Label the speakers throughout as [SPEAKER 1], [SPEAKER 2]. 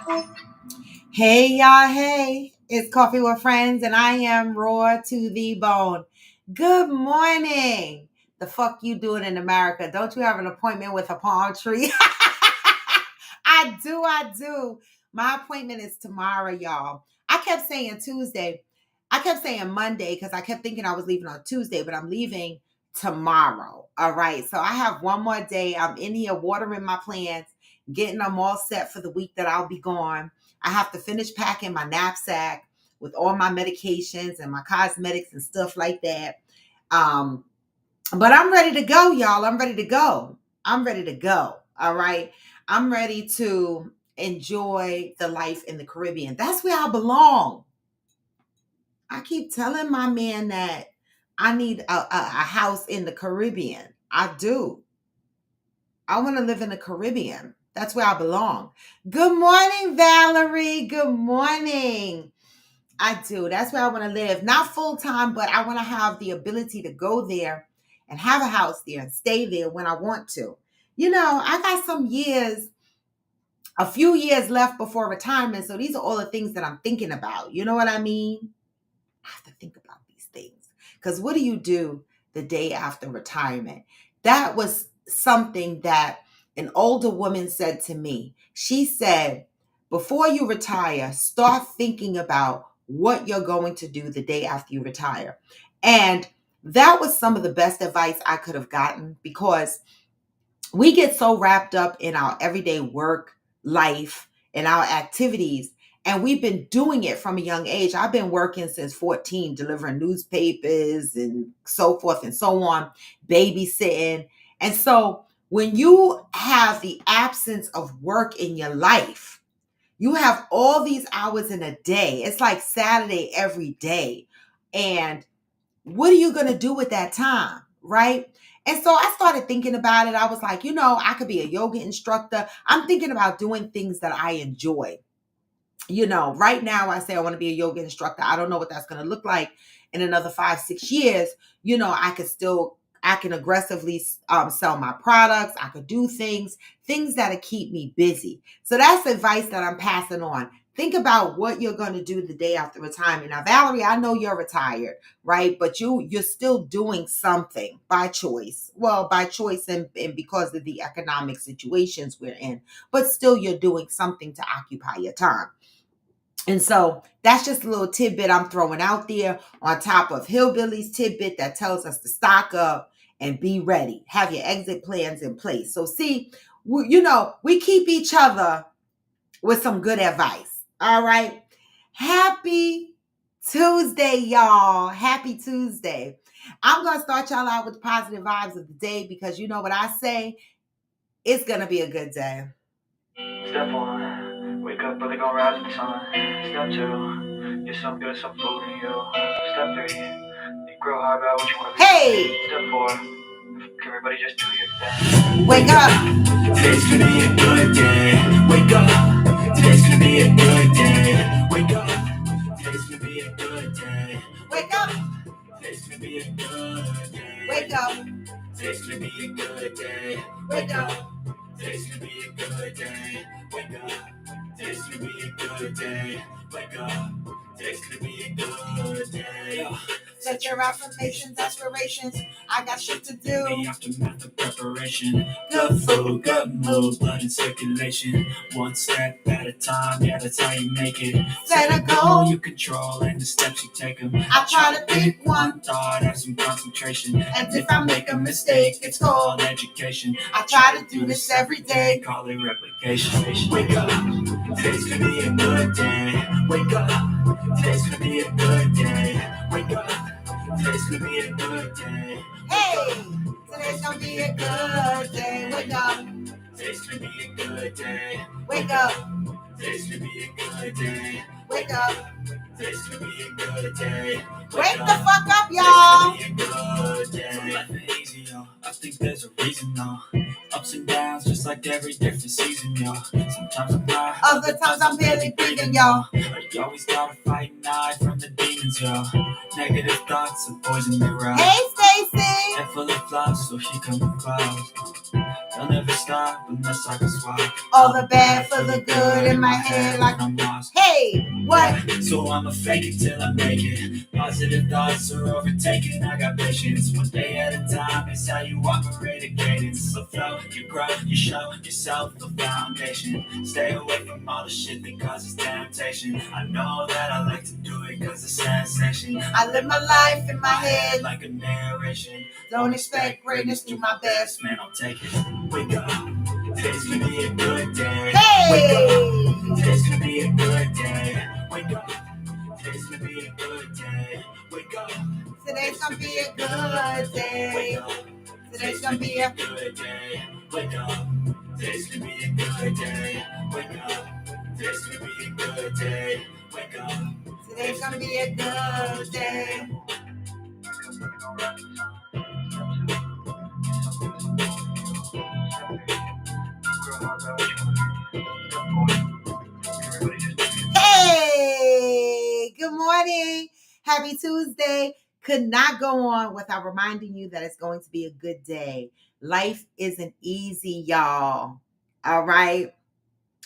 [SPEAKER 1] Hey y'all, hey, it's Coffee with Friends, and I am raw to the bone. Good morning. The fuck you doing in America? Don't you have an appointment with a palm tree? I do. My appointment is tomorrow, y'all. I kept saying Tuesday. I kept saying Monday because I kept thinking I was leaving on Tuesday, but I'm leaving tomorrow. All right. So I have one more day. I'm in here watering my plants, getting them all set for the week that I'll be gone. I have to finish packing my knapsack with all my medications and my cosmetics and stuff like that. Um, but I'm ready to go, y'all. I'm ready to go. I'm ready to go. All right. I'm ready to enjoy the life in the Caribbean. That's where I belong. I keep telling my man that I need a house in the Caribbean. I do. I want to live in the Caribbean. That's where I belong. Good morning, Valerie. Good morning. I do. That's where I want to live. Not full time, but I want to have the ability to go there and have a house there and stay there when I want to. You know, I got a few years left before retirement. So these are all the things that I'm thinking about. You know what I mean? I have to think about these things. Because what do you do the day after retirement? That was something that an older woman said to me. She said, before you retire, start thinking about what you're going to do the day after you retire. And that was some of the best advice I could have gotten, because we get so wrapped up in our everyday work, life, and our activities. And we've been doing it from a young age. I've been working since 14, delivering newspapers and so forth and so on, babysitting. And so when you have the absence of work in your life, you have all these hours in a day. It's like Saturday every day. And what are you going to do with that time? Right. And so I started thinking about it. I was like, I could be a yoga instructor. I'm thinking about doing things that I enjoy. Right now I say I want to be a yoga instructor. I don't know what that's going to look like in another 5-6 years. I can aggressively sell my products. I could do things that'll keep me busy. So that's advice that I'm passing on. Think about what you're going to do the day after retirement. Now, Valerie, I know you're retired, right? But you're still doing something by choice. Well, by choice and because of the economic situations we're in. But still, you're doing something to occupy your time. And so that's just a little tidbit I'm throwing out there on top of Hillbilly's tidbit that tells us to stock up and be ready. Have your exit plans in place. So see, we keep each other with some good advice. All right. Happy Tuesday, y'all. Happy Tuesday. I'm going to start y'all out with positive vibes of the day, because you know what I say? It's going to be a good day.
[SPEAKER 2] Step 1, wake up early, gonna rise with the sun. Step 2, get some good, some food in you. Step 3, think real hard about what you wanna be.
[SPEAKER 1] Hey!
[SPEAKER 2] Step 4, everybody just do your thing.
[SPEAKER 1] Wake up!
[SPEAKER 3] Today's gonna be a good day. Wake up. Today's gonna be a good day. Wake up. Today's gonna be a good day.
[SPEAKER 1] Wake up!
[SPEAKER 3] Today's gonna be a good day.
[SPEAKER 1] Wake up!
[SPEAKER 3] Today's gonna be a good day.
[SPEAKER 1] Wake up!
[SPEAKER 3] Today's gonna be a good day. Wake up. Today's gonna be a good day. Wake up. Today's gonna be a good day.
[SPEAKER 1] Set your affirmations, aspirations. I got shit to do.
[SPEAKER 3] The aftermath of preparation. Good food, good mood, blood in circulation. One step at a time, yeah, that's how you make it.
[SPEAKER 1] Set a goal
[SPEAKER 3] you control, and the steps you take them.
[SPEAKER 1] I try to pick one
[SPEAKER 3] thought, have some concentration.
[SPEAKER 1] And if I make a mistake, it's called
[SPEAKER 3] education.
[SPEAKER 1] I try to do this every day.
[SPEAKER 3] Call it replication. Wake up, today's gonna be a good day. Wake up, today's gonna be a good day. Wake up, today's gonna be a good day.
[SPEAKER 1] Hey! Today's gonna be a good day. Wake up!
[SPEAKER 3] Today's gonna be a good day.
[SPEAKER 1] Wake up!
[SPEAKER 3] Today's gonna be a good day.
[SPEAKER 1] Wake up!
[SPEAKER 3] Today's gonna be a good day.
[SPEAKER 1] Wake the fuck up, y'all!
[SPEAKER 3] Life ain't easy, yo. I think there's a reason, though. Ups and downs, just like every different season, yo. Sometimes I'm high,
[SPEAKER 1] Other times I'm barely breathing, y'all.
[SPEAKER 3] but you always gotta fight and hide from the demons, yo. Negative thoughts are poison the route.
[SPEAKER 1] Hey, Stacy!
[SPEAKER 3] Head full of flies, so she come with clouds. I'll never stop unless I can swap
[SPEAKER 1] all the bad for the good in my head like
[SPEAKER 3] I'm lost.
[SPEAKER 1] Hey, what?
[SPEAKER 3] Yeah, so I'ma fake it till I make it. Positive thoughts are overtaken. I got patience. One day at a time. It's how you operate a cadence. So flow, you grow, you show yourself the foundation. Stay away from all the shit that causes temptation. I know that I like to do it cause it's sensation.
[SPEAKER 1] I live my life in my head.
[SPEAKER 3] like a narration.
[SPEAKER 1] Don't expect greatness, do my best.
[SPEAKER 3] Man, I'll take it. Wake up. Today's gonna be a good day.
[SPEAKER 1] Hey!
[SPEAKER 3] Today's gonna be a good day. Wake up. Today's gonna be a good day. Wake up.
[SPEAKER 1] Today's gonna be a good day. Today's gonna be a
[SPEAKER 3] good day. Wake up. Today's gonna be a good day. Wake up. Today's gonna be a good day. Wake up.
[SPEAKER 1] Today's gonna be a good day. Hey, good morning. Happy Tuesday. Could not go on without reminding you that it's going to be a good day. Life isn't easy, y'all. All right.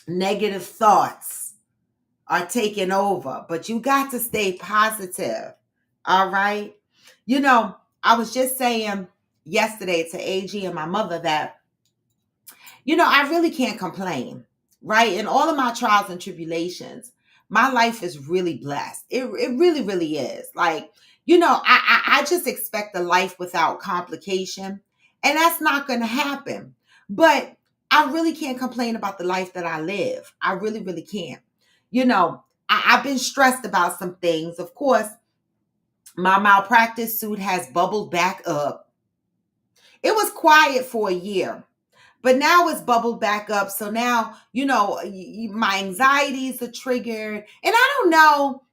[SPEAKER 1] Negative thoughts are taking over, but you got to stay positive. All right. You know, I was just saying yesterday to AG and my mother that, I really can't complain, right? In all of my trials and tribulations, my life is really blessed. It really, really is. Like, I just expect a life without complication, and that's not going to happen. But I really can't complain about the life that I live. I really, really can't. I've been stressed about some things. Of course, my malpractice suit has bubbled back up. It was quiet for a year, but now it's bubbled back up. So now, my anxieties are triggered. And I don't know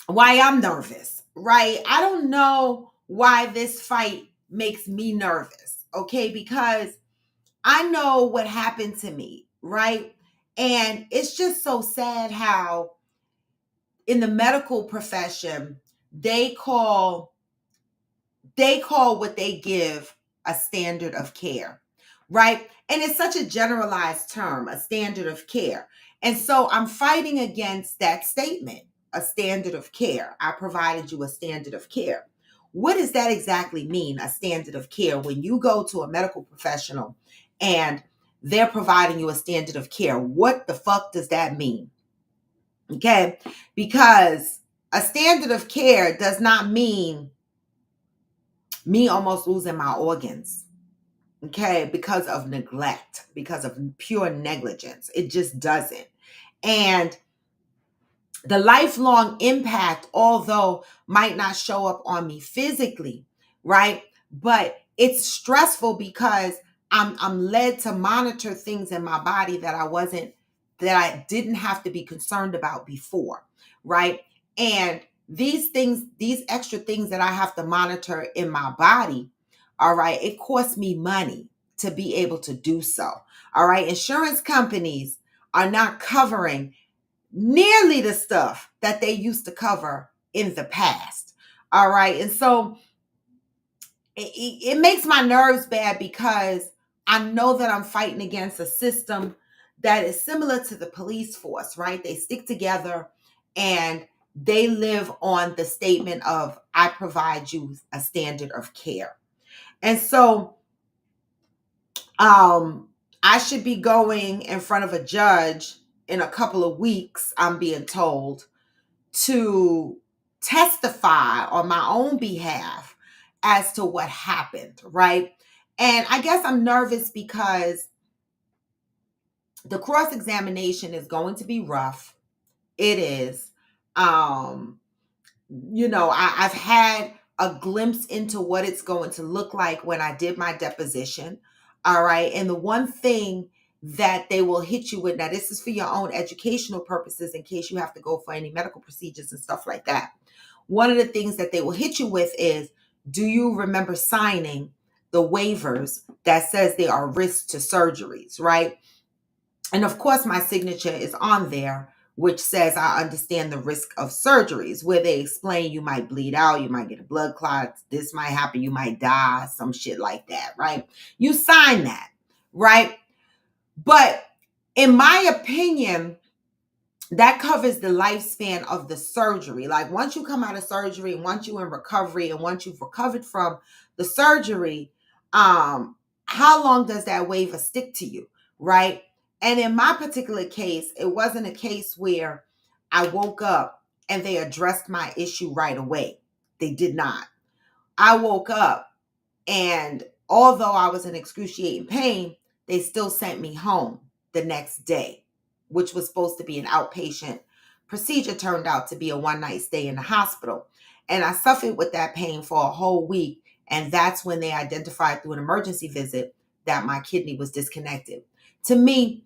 [SPEAKER 1] why I'm nervous, right? I don't know why this fight makes me nervous, okay? Because I know what happened to me, right? And it's just so sad how in the medical profession, they call what they give a standard of care, right? And it's such a generalized term, a standard of care. And so I'm fighting against that statement, a standard of care. I provided you a standard of care. What does that exactly mean, a standard of care? When you go to a medical professional and they're providing you a standard of care, what the fuck does that mean? Okay? Because a standard of care does not mean me almost losing my organs, okay, because of neglect, because of pure negligence. It just doesn't. And the lifelong impact, although might not show up on me physically, right? But it's stressful because I'm led to monitor things in my body that I didn't have to be concerned about before, right? And these extra things that I have to monitor in my body, all right, it costs me money to be able to do so. All right. Insurance companies are not covering nearly the stuff that they used to cover in the past. All right. And so it makes my nerves bad because I know that I'm fighting against a system that is similar to the police force, right? They stick together and they live on the statement of, I provide you a standard of care. And so I should be going in front of a judge in a couple of weeks, I'm being told, to testify on my own behalf as to what happened, right? And I guess I'm nervous because the cross-examination is going to be rough. It is. I've had a glimpse into what it's going to look like when I did my deposition. All right. And the one thing that they will hit you with, now this is for your own educational purposes in case you have to go for any medical procedures and stuff like that. One of the things that they will hit you with is, do you remember signing the waivers that says there are risks to surgeries, right? And of course, my signature is on there which says I understand the risk of surgeries, where they explain you might bleed out, you might get a blood clot, this might happen, you might die, some shit like that, right? You sign that, right? But in my opinion, that covers the lifespan of the surgery. Like once you come out of surgery, once you're in recovery, and once you've recovered from the surgery, how long does that waiver stick to you, right? And in my particular case, it wasn't a case where I woke up and they addressed my issue right away. They did not. I woke up, and although I was in excruciating pain, they still sent me home the next day, which was supposed to be an outpatient procedure, turned out to be a one-night stay in the hospital. And I suffered with that pain for a whole week. And that's when they identified through an emergency visit that my kidney was disconnected. To me,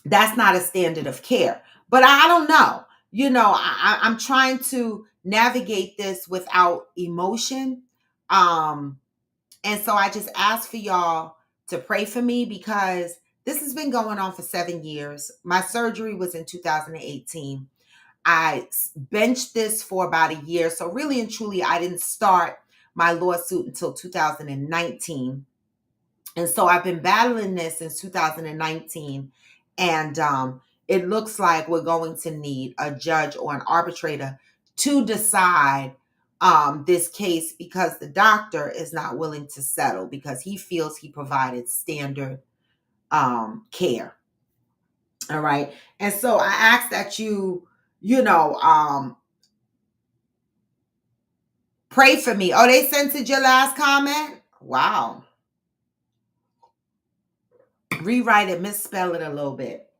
[SPEAKER 1] that's not a standard of care. But I don't know. I'm trying to navigate this without emotion. And so I just ask for y'all to pray for me, because this has been going on for 7 years. My surgery was in 2018. I benched this for about a year. So really and truly, I didn't start my lawsuit until 2019. And so I've been battling this since 2019. And it looks like we're going to need a judge or an arbitrator to decide this case, because the doctor is not willing to settle because he feels he provided standard care. All right. And so I ask that pray for me. Oh, they censored your last comment? Wow. Rewrite it, misspell it a little bit.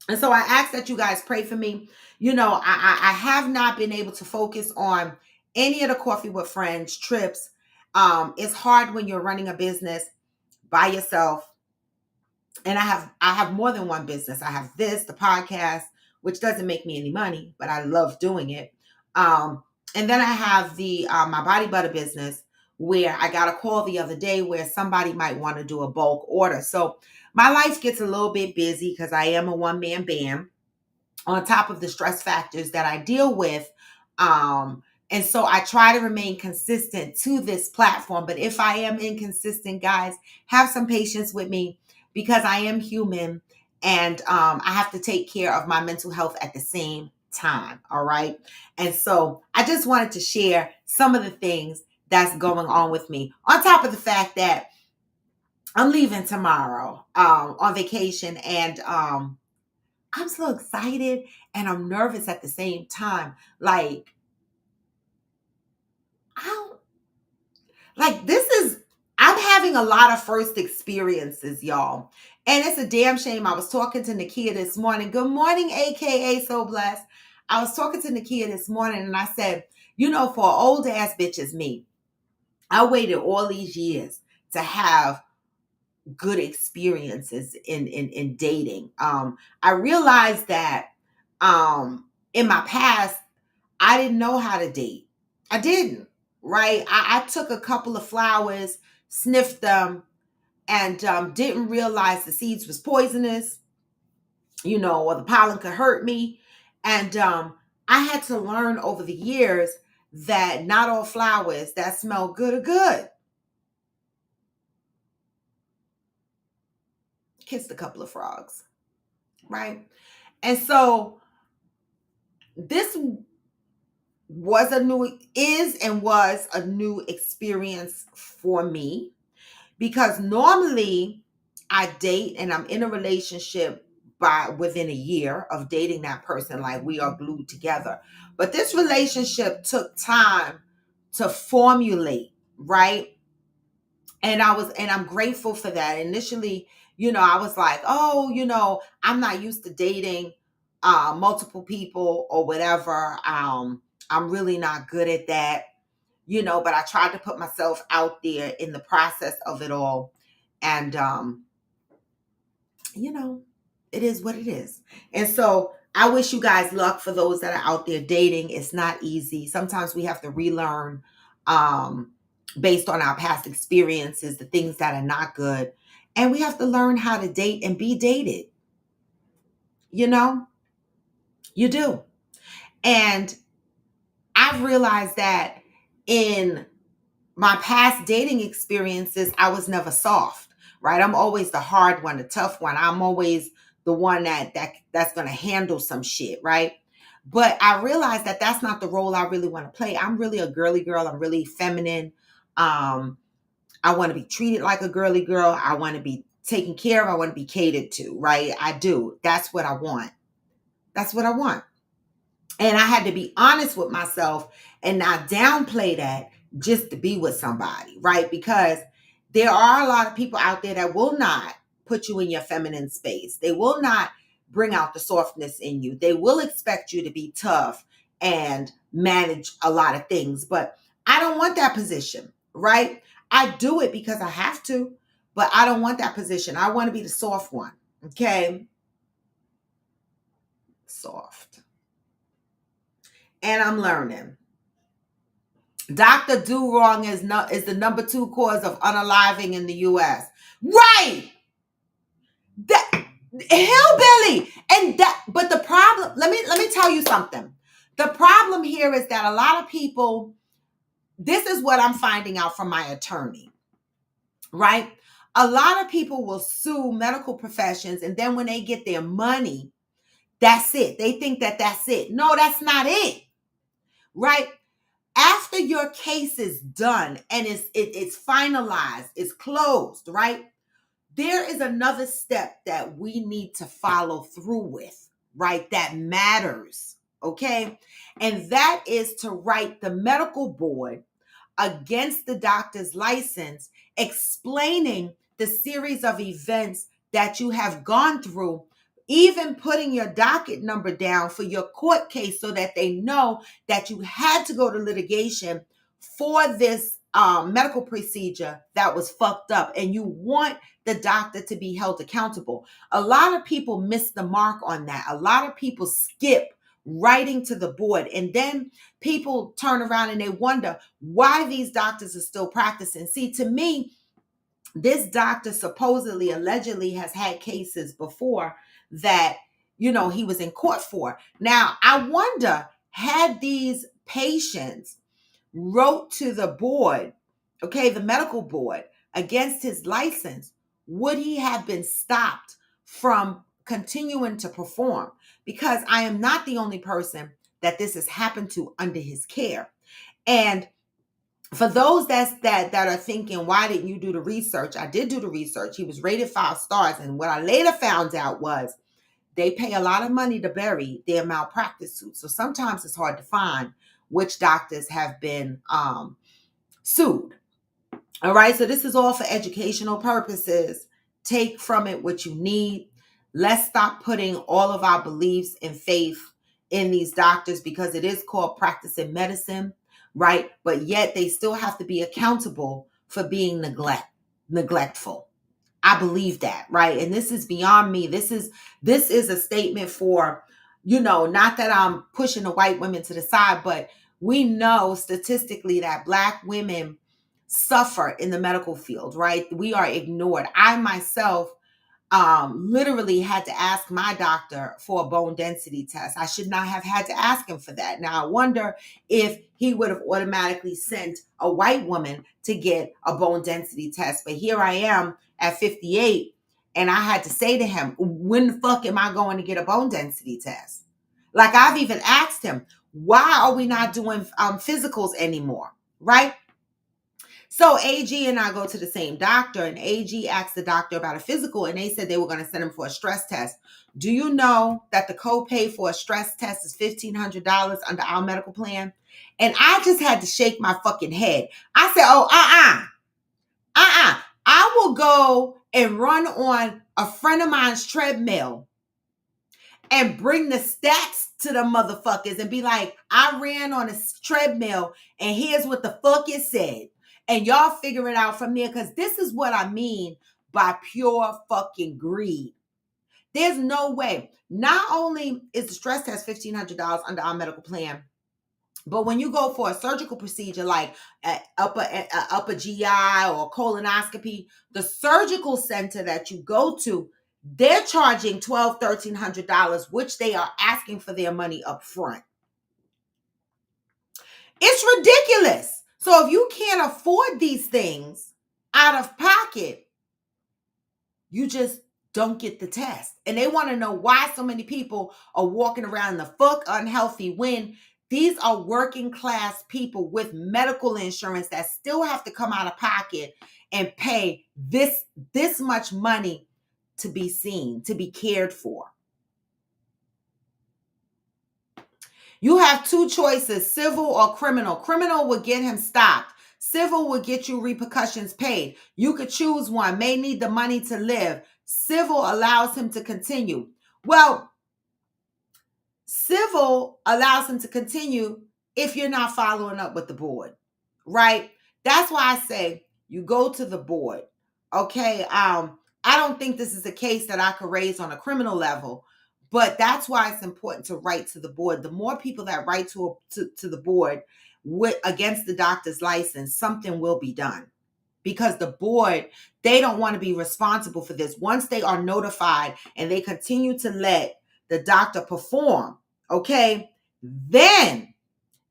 [SPEAKER 1] And so I ask that you guys pray for me. I have not been able to focus on any of the Coffee with Friends trips. It's hard when you're running a business by yourself. And I have more than one business. I have the podcast, which doesn't make me any money, but I love doing it. And then I have the my body butter business, where I got a call the other day where somebody might want to do a bulk order. So my life gets a little bit busy because I am a one-man band, on top of the stress factors that I deal with. And so I try to remain consistent to this platform. But if I am inconsistent, guys, have some patience with me, because I am human, and I have to take care of my mental health at the same time. All right. And so I just wanted to share some of the things that's going on with me, on top of the fact that I'm leaving tomorrow on vacation, and I'm so excited and I'm nervous at the same time. Like, I don't, I'm having a lot of first experiences, y'all. And it's a damn shame. I was talking to Nakia this morning. Good morning, AKA So Blessed. I was talking to Nakia this morning, and I said, for an old ass bitch as me, I waited all these years to have good experiences in dating. I realized that in my past, I didn't know how to date. I didn't, right? I took a couple of flowers, sniffed them, and didn't realize the seeds was poisonous, or the pollen could hurt me. And I had to learn over the years that not all flowers that smell good are good. Kissed a couple of frogs, right? And so this was a new experience for me, because normally I date and I'm in a relationship by within a year of dating that person, like we are glued together. But this relationship took time to formulate, right? And I'm grateful for that. Initially, I was like, oh, I'm not used to dating multiple people or whatever. I'm really not good at that, but I tried to put myself out there in the process of it all. And it is what it is. And so I wish you guys luck, for those that are out there dating. It's not easy. Sometimes we have to relearn based on our past experiences, the things that are not good. And we have to learn how to date and be dated, you know? You do. And I've realized that in my past dating experiences, I was never soft, right? I'm always the hard one, the tough one. I'm always the one that's going to handle some shit, right? But I realized that that's not the role I really want to play. I'm really a girly girl. I'm really feminine. I want to be treated like a girly girl. I want to be taken care of. I want to be catered to, right? I do. That's what I want. That's what I want. And I had to be honest with myself and not downplay that just to be with somebody, right? Because there are a lot of people out there that will not put you in your feminine space. They will not bring out the softness in you. They will expect you to be tough and manage a lot of things. But I don't want that position, right? I do it because I have to, but I don't want that position. I want to be the soft one, okay? Soft. And I'm learning. Dr. Do Wrong is the number 2 cause of unaliving in the U.S. Right. That hillbilly. And that, but the problem, let me tell you something. The problem here is that a lot of people, this is what I'm finding out from my attorney, right? A lot of people will sue medical professions, and then when they get their money, that's it. They think that that's it. No, that's not it, right? After your case is done and it's finalized, it's closed, right? There is another step that we need to follow through with, right? That matters, okay? And that is to write the medical board against the doctor's license, explaining the series of events that you have gone through, even putting your docket number down for your court case so that they know that you had to go to litigation for this medical procedure that was fucked up, and you want the doctor to be held accountable. A lot of people miss the mark on that. A lot of people skip writing to the board, and then people turn around and they wonder why these doctors are still practicing. See, to me, this doctor supposedly, allegedly has had cases before that, he was in court for. Now, I wonder, had these patients wrote to the board, okay, the medical board, against his license, would he have been stopped from continuing to perform? Because I am not the only person that this has happened to under his care. And for those that are thinking, why didn't you do the research? I did do the research. He was rated 5 stars. And what I later found out was they pay a lot of money to bury their malpractice suits. So sometimes it's hard to find which doctors have been sued. All right. So this is all for educational purposes. Take from it what you need. Let's stop putting all of our beliefs and faith in these doctors, because it is called practicing medicine, right? But yet they still have to be accountable for being neglectful. I believe that, right? And this is beyond me. This is a statement for, not that I'm pushing the white women to the side, but we know statistically that Black women suffer in the medical field, right? We are ignored. I myself literally had to ask my doctor for a bone density test. I should not have had to ask him for that. Now, I wonder if he would have automatically sent a white woman to get a bone density test. But here I am at 58, and I had to say to him, when the fuck am I going to get a bone density test? Like, I've even asked him, why are we not doing physicals anymore, right? So AG and I go to the same doctor, and AG asked the doctor about a physical, and they said they were going to send him for a stress test. Do you know that the copay for a stress test is $1,500 under our medical plan? And I just had to shake my fucking head. I said, oh, I will go and run on a friend of mine's treadmill and bring the stats to the motherfuckers and be like, I ran on a treadmill and here's what the fuck it said. And y'all figure it out from there, because this is what I mean by pure fucking greed. There's no way. Not only is the stress test $1,500 under our medical plan, but when you go for a surgical procedure like upper GI or colonoscopy, the surgical center that you go to, They're charging $1,200, $1,300, which they are asking for their money up front. It's ridiculous. So if you can't afford these things out of pocket, you just don't get the test. And they want to know why so many people are walking around the fuck unhealthy when these are working class people with medical insurance that still have to come out of pocket and pay this much money to be seen, to be cared for. You have two choices, civil or criminal. Criminal would get him stopped. Civil would get you repercussions paid. You could choose one, may need the money to live. Civil allows him to continue. Well, civil allows him to continue if you're not following up with the board, right? That's why I say you go to the board, okay? I don't think this is a case that I could raise on a criminal level, but that's why it's important to write to the board. The more people that write to the board against the doctor's license, something will be done. Because the board, they don't want to be responsible for this. Once they are notified and they continue to let the doctor perform, okay, then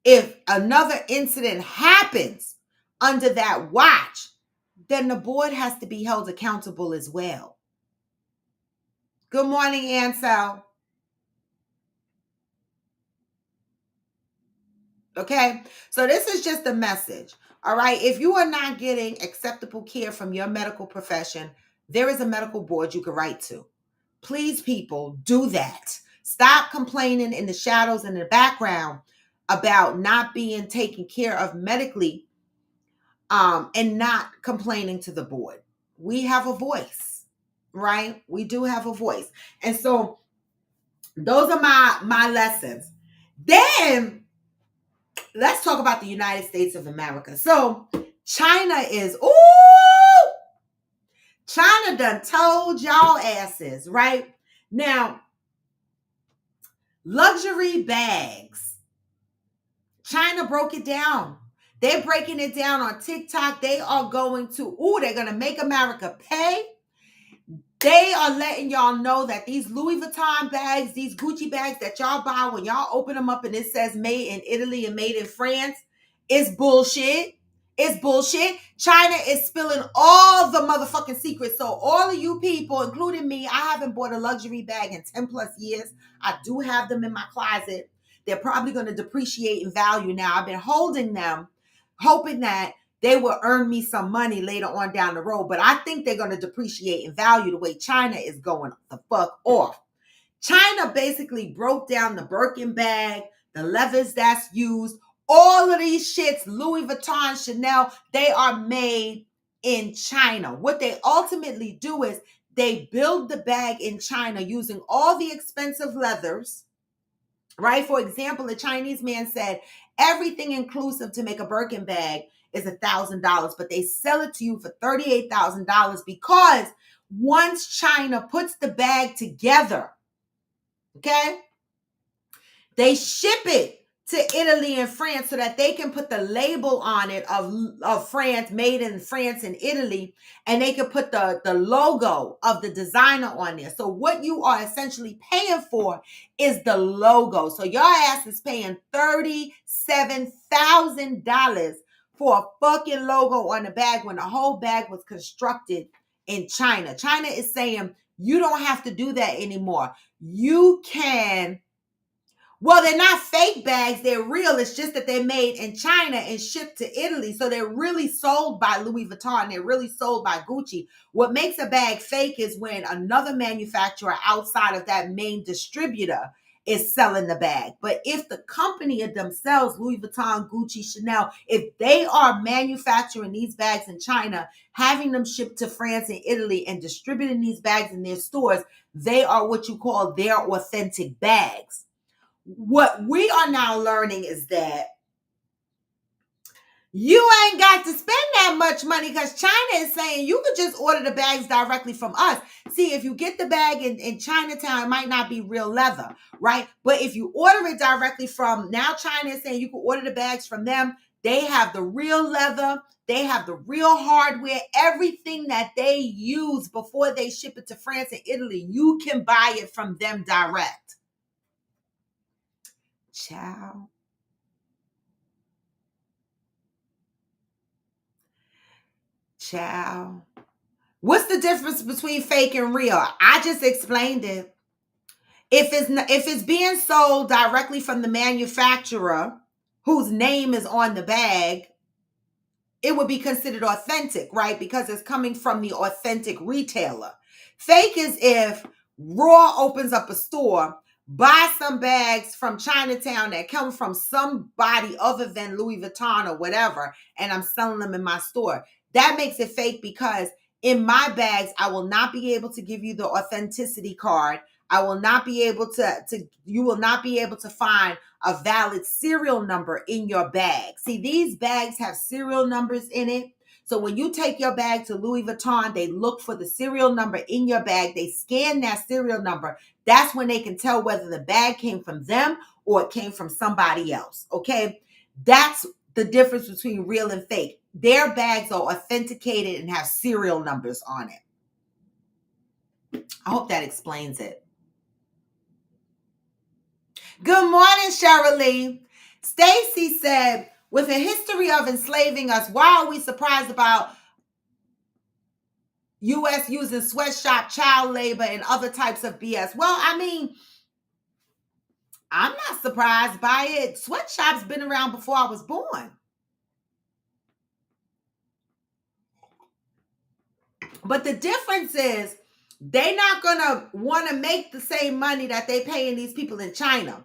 [SPEAKER 1] if another incident happens under that watch, then the board has to be held accountable as well. Good morning, Ansel. Okay, so this is just a message. All right, if you are not getting acceptable care from your medical profession, there is a medical board you can write to. Please, people, do that. Stop complaining in the shadows and the background about not being taken care of medically, and not complaining to the board. We have a voice, right? We do have a voice. And so those are my lessons. Then let's talk about the United States of America. So China China done told y'all asses, right? Now, luxury bags. China broke it down. They're breaking it down on TikTok. They're going to make America pay. They are letting y'all know that these Louis Vuitton bags, these Gucci bags that y'all buy when y'all open them up and it says made in Italy and made in France, is bullshit. It's bullshit. China is spilling all the motherfucking secrets. So all of you people, including me, I haven't bought a luxury bag in 10 plus years. I do have them in my closet. They're probably going to depreciate in value now. I've been holding them, hoping that they will earn me some money later on down the road. But I think they're going to depreciate in value the way China is going the fuck off. China basically broke down the Birkin bag, the leathers that's used, all of these shits, Louis Vuitton, Chanel, they are made in China. What they ultimately do is they build the bag in China using all the expensive leathers, right? For example, a Chinese man said everything inclusive to make a Birkin bag is $1,000, but they sell it to you for $38,000 because once China puts the bag together, okay, they ship it to Italy and France so that they can put the label on it of France, made in France and Italy, and they can put the logo of the designer on there. So what you are essentially paying for is the logo. So your ass is paying $37,000 for a fucking logo on the bag when the whole bag was constructed in China. China is saying you don't have to do that anymore. You can. Well, they're not fake bags. They're real. It's just that they're made in China and shipped to Italy. So they're really sold by Louis Vuitton. They're really sold by Gucci. What makes a bag fake is when another manufacturer outside of that main distributor is selling the bag. But if the company themselves, Louis Vuitton, Gucci, Chanel, if they are manufacturing these bags in China, having them shipped to France and Italy and distributing these bags in their stores, they are what you call their authentic bags. What we are now learning is that you ain't got to spend that much money because China is saying you could just order the bags directly from us. See, if you get the bag in Chinatown, it might not be real leather, right? But if you order it directly from, now China is saying you can order the bags from them. They have the real leather. They have the real hardware. Everything that they use before they ship it to France and Italy, you can buy it from them direct. Ciao. Ciao. What's the difference between fake and real? I just explained it. If it's being sold directly from the manufacturer whose name is on the bag, it would be considered authentic, right? Because it's coming from the authentic retailer. Fake is if Raw opens up a store, buy some bags from Chinatown that come from somebody other than Louis Vuitton or whatever, and I'm selling them in my store. That makes it fake because in my bags, I will not be able to give you the authenticity card. I will not be able you will not be able to find a valid serial number in your bag. See, these bags have serial numbers in it. So when you take your bag to Louis Vuitton, they look for the serial number in your bag. They scan that serial number. That's when they can tell whether the bag came from them or it came from somebody else. Okay. That's the difference between real and fake. Their bags are authenticated and have serial numbers on it. I hope that explains it. Good morning, Shirley. Stacy said, with a history of enslaving us, why are we surprised about U.S. using sweatshop, child labor, and other types of BS? Well, I mean, I'm not surprised by it. Sweatshops been around before I was born. But the difference is they're not going to want to make the same money that they paying these people in China.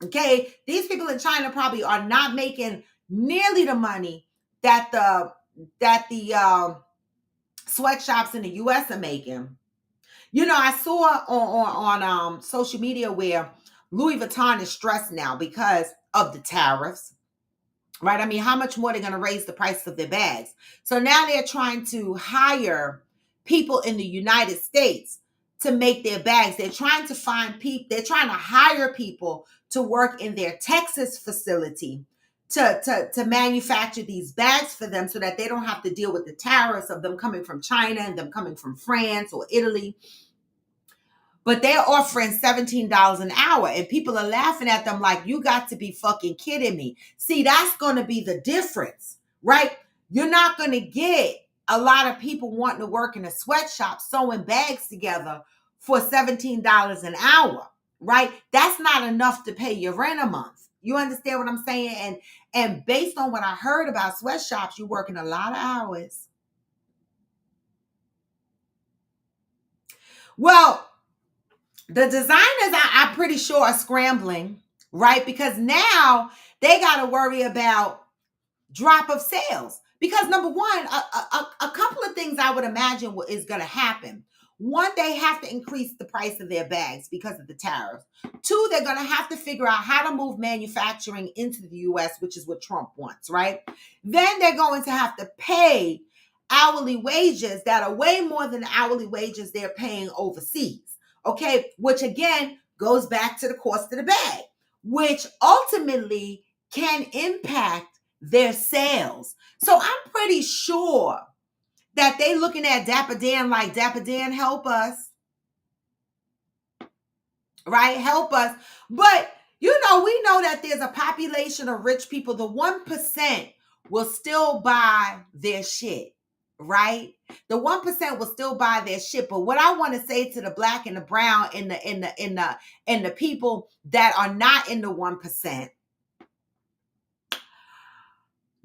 [SPEAKER 1] Okay, these people in China probably are not making nearly the money that the sweatshops in the U.S. are making. You know, I saw on social media where Louis Vuitton is stressed now because of the tariffs, right? I mean, how much more they're going to raise the price of their bags? So now they're trying to hire people in the United States to make their bags. They're trying to find people. They're trying to hire people to work in their Texas facility to manufacture these bags for them so that they don't have to deal with the tariffs of them coming from China and them coming from France or Italy. But they're offering $17 an hour and people are laughing at them like, you got to be fucking kidding me. See, that's going to be the difference, right? You're not going to get a lot of people wanting to work in a sweatshop sewing bags together for $17 an hour, right? That's not enough to pay your rent a month. You understand what I'm saying? And based on what I heard about sweatshops, you're working a lot of hours. Well, the designers, I'm pretty sure, are scrambling, right? Because now they got to worry about drop of sales. Because number one, a couple of things I would imagine is going to happen. One, they have to increase the price of their bags because of the tariffs. Two, they're going to have to figure out how to move manufacturing into the U.S., which is what Trump wants, right? Then they're going to have to pay hourly wages that are way more than the hourly wages they're paying overseas. Okay, which again goes back to the cost of the bag, which ultimately can impact their sales. So I'm pretty sure that they looking at Dapper Dan like, Dapper Dan, help us, right? Help us. But, you know, we know that there's a population of rich people. The 1% will still buy their shit, right? The 1% will still buy their shit. But what I want to say to the black and the brown and the people that are not in the 1%,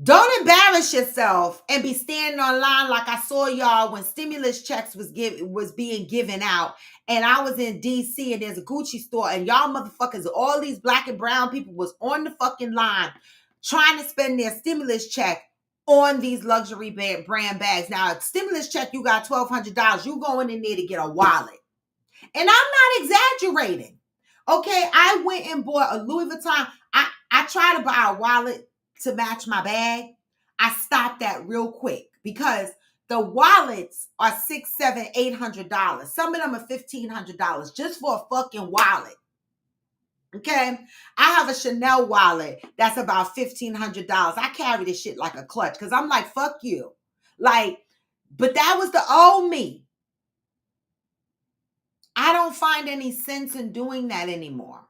[SPEAKER 1] don't embarrass yourself and be standing online like I saw y'all when stimulus checks was being given out. And I was in DC and there's a Gucci store and y'all motherfuckers, all these black and brown people was on the fucking line trying to spend their stimulus check on these luxury brand bags. Now, a stimulus check, you got $1,200. You going in there to get a wallet. And I'm not exaggerating. Okay, I went and bought a Louis Vuitton. I tried to buy a wallet to match my bag. I stopped that real quick because the wallets are $600, $700, $800. Some of them are $1,500 just for a fucking wallet. Okay. I have a Chanel wallet that's about $1,500. I carry this shit like a clutch because I'm like, fuck you. Like, but that was the old me. I don't find any sense in doing that anymore.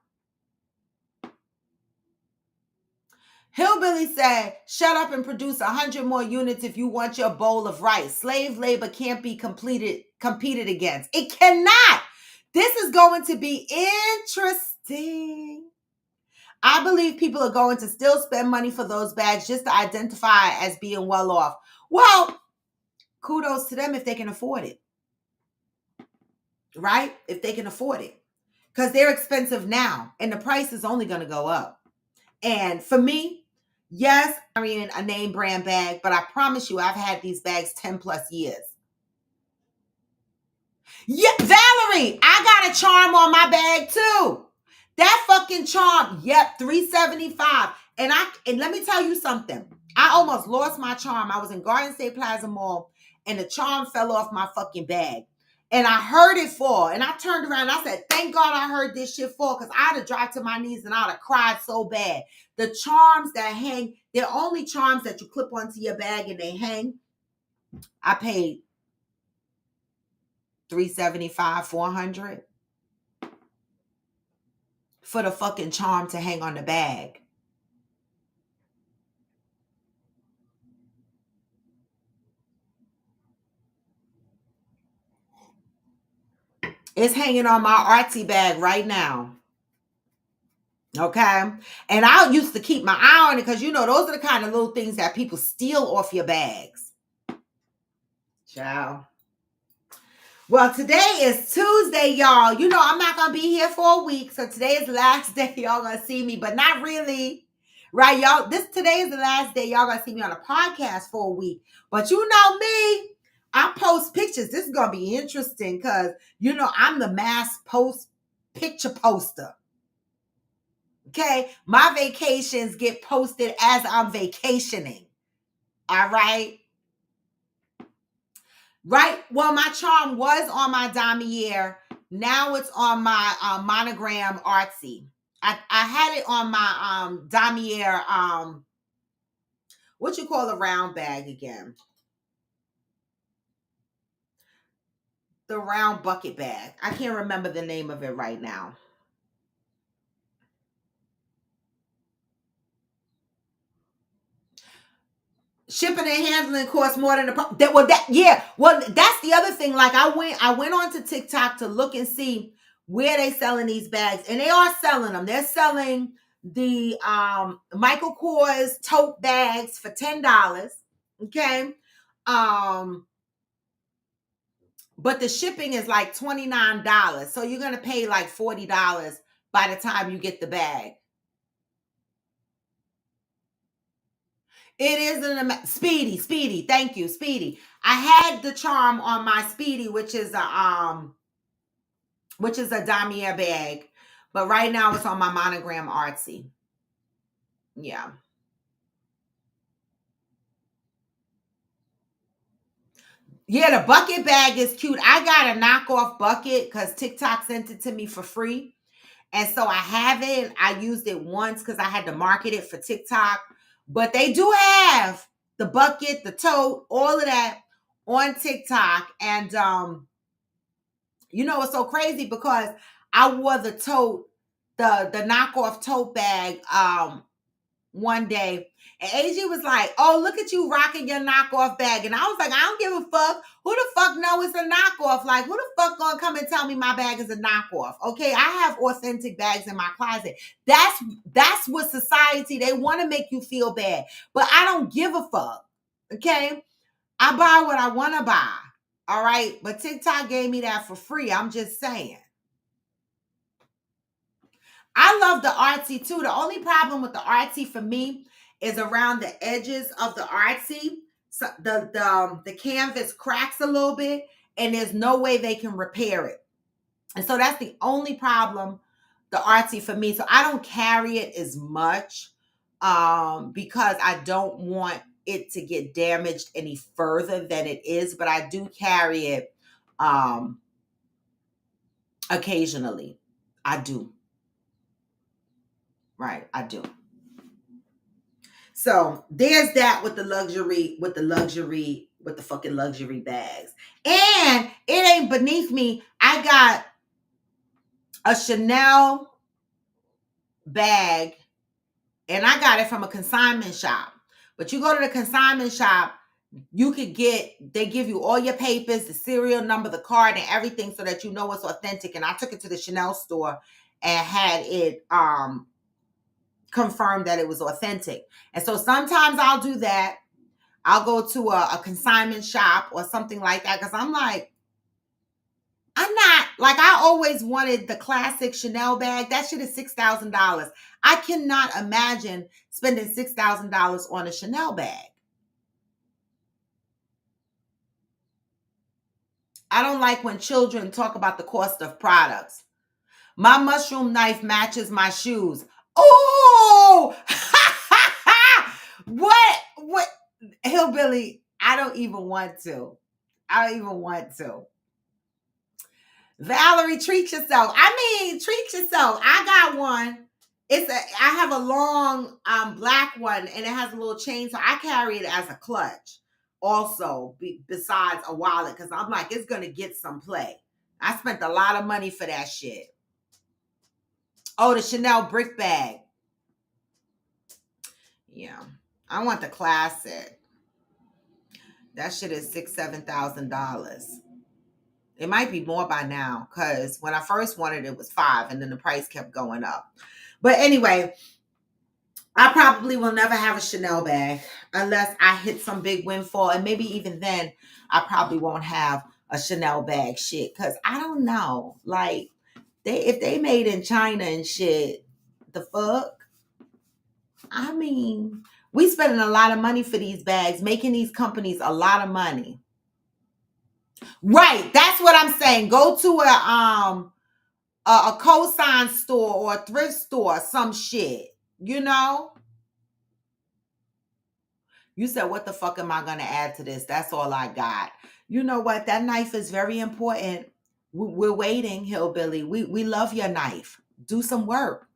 [SPEAKER 1] Hillbilly said, shut up and produce 100 more units if you want your bowl of rice. Slave labor can't be competed against. It cannot. This is going to be interesting. I believe people are going to still spend money for those bags just to identify as being well off. Well, kudos to them if they can afford it, right? If they can afford it. Because they're expensive now and the price is only going to go up. And for me, yes, I'm carrying a name brand bag, but I promise you I've had these bags 10 plus years. Yeah, Valerie, I got a charm on my bag too. That fucking charm, yep, $375. And let me tell you something. I almost lost my charm. I was in Garden State Plaza Mall and the charm fell off my fucking bag. And I heard it fall. And I turned around and I said, thank God I heard this shit fall because I'd have dropped to my knees and I'd have cried so bad. The charms that hang, they're only charms that you clip onto your bag and they hang. I paid $375, $400 for the fucking charm to hang on the bag. It's hanging on my artsy bag right now. Okay. And I used to keep my eye on it because, those are the kind of little things that people steal off your bags. Ciao. Well, today is Tuesday, y'all. I'm not going to be here for a week. So today is the last day y'all going to see me, but not really. Right, y'all? Today is the last day y'all going to see me on a podcast for a week. But you know me. I post pictures. This is going to be interesting because, I'm the mass post picture poster. Okay? My vacations get posted as I'm vacationing. All right? Right? Well, my charm was on my damier. Now it's on my monogram artsy. I had it on my damier, what you call a round bag again? The round bucket bag. I can't remember the name of it right now. Shipping and handling costs more than Well, that's the other thing. Like I went on to TikTok to look and see where they selling these bags, and they are selling them. They're selling the Michael Kors tote bags for $10. Okay. But the shipping is like $29. So you're gonna pay like $40 by the time you get the bag. It is Speedy. Thank you, Speedy. I had the charm on my Speedy, which is a damier bag, but right now it's on my monogram artsy. Yeah. Yeah, the bucket bag is cute. I got a knockoff bucket because TikTok sent it to me for free. And so I have it. I used it once because I had to market it for TikTok. But they do have the bucket, the tote, all of that on TikTok. And it's so crazy because I wore the tote, the knockoff tote bag one day. And AG was like, oh, look at you rocking your knockoff bag. And I was like, I don't give a fuck. Who the fuck know it's a knockoff? Like, who the fuck gonna come and tell me my bag is a knockoff? Okay, I have authentic bags in my closet. That's what society, they want to make you feel bad. But I don't give a fuck. Okay? I buy what I want to buy. All right? But TikTok gave me that for free. I'm just saying. I love the artsy too. The only problem with the artsy for me is around the edges of the artsy. So the canvas cracks a little bit and there's no way they can repair it. And so that's the only problem, the artsy for me. So I don't carry it as much because I don't want it to get damaged any further than it is, but I do carry it occasionally. I do. Right, I do. So there's that with the fucking luxury bags. And it ain't beneath me. I got a Chanel bag and I got it from a consignment shop. But you go to the consignment shop, they give you all your papers, the serial number, the card, and everything so that you know it's authentic. And I took it to the Chanel store and had it confirmed that it was authentic. And so sometimes I'll do that. I'll go to a consignment shop or something like that because I'm like, I always wanted the classic Chanel bag. That shit is $6,000. I cannot imagine spending $6,000 on a Chanel bag. I don't like when children talk about the cost of products. My mushroom knife matches my shoes. Oh, what? Hillbilly, I don't even want to. Valerie, treat yourself. Treat yourself. I got one. I have a long black one and it has a little chain, so I carry it as a clutch. Also, besides a wallet, because I'm like, it's gonna get some play. I spent a lot of money for that shit. Oh, the Chanel brick bag. Yeah, I want the classic. That shit is $6,000-$7,000. It might be more by now because when I first wanted it was $5,000 and then the price kept going up. But anyway, I probably will never have a Chanel bag unless I hit some big windfall. And maybe even then, I probably won't have a Chanel bag shit because I don't know. Like, if they made in China and shit, the fuck? I mean, we spending a lot of money for these bags, making these companies a lot of money. Right, that's what I'm saying. Go to a cosign store or a thrift store, some shit. You know? You said, what the fuck am I going to add to this? That's all I got. You know what? That knife is very important. We're waiting, Hillbilly. We love your knife. Do some work.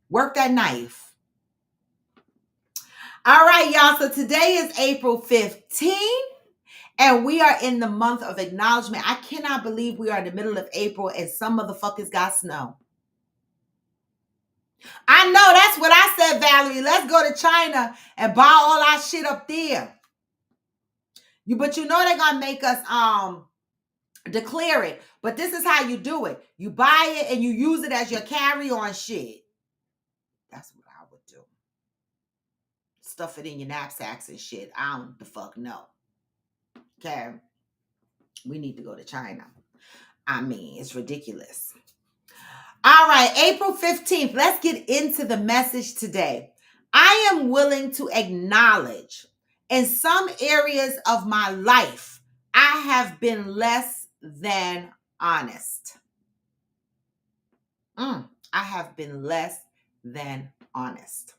[SPEAKER 1] Work that knife. All right, y'all. So today is April 15th. And we are in the month of acknowledgement. I cannot believe we are in the middle of April and some motherfuckers got snow. I know, that's what I said, Valerie. Let's go to China and buy all our shit up there. But you know they're gonna make us declare it. But this is how you do it. You buy it and you use it as your carry-on shit. That's what I would do. Stuff it in your knapsacks and shit. I don't the fuck know. Okay. We need to go to China. I mean, it's ridiculous. All right, April 15th. Let's get into the message today. I am willing to acknowledge in some areas of my life, I have been less than honest. I have been less than honest.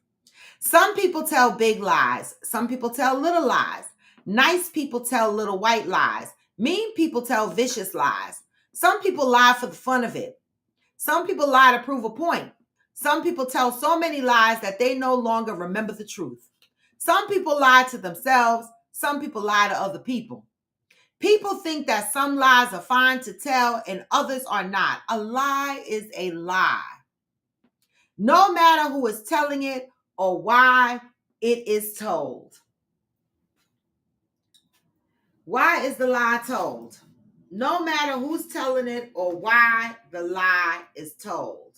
[SPEAKER 1] Some people tell big lies. Some people tell little lies. Nice people tell little white lies. Mean people tell vicious lies. Some people lie for the fun of it. Some people lie to prove a point. Some people tell so many lies that they no longer remember the truth. Some people lie to themselves. Some people lie to other people. People think that some lies are fine to tell and others are not. A lie is a lie. No matter who is telling it or why it is told. Why is the lie told? No matter who's telling it or why the lie is told.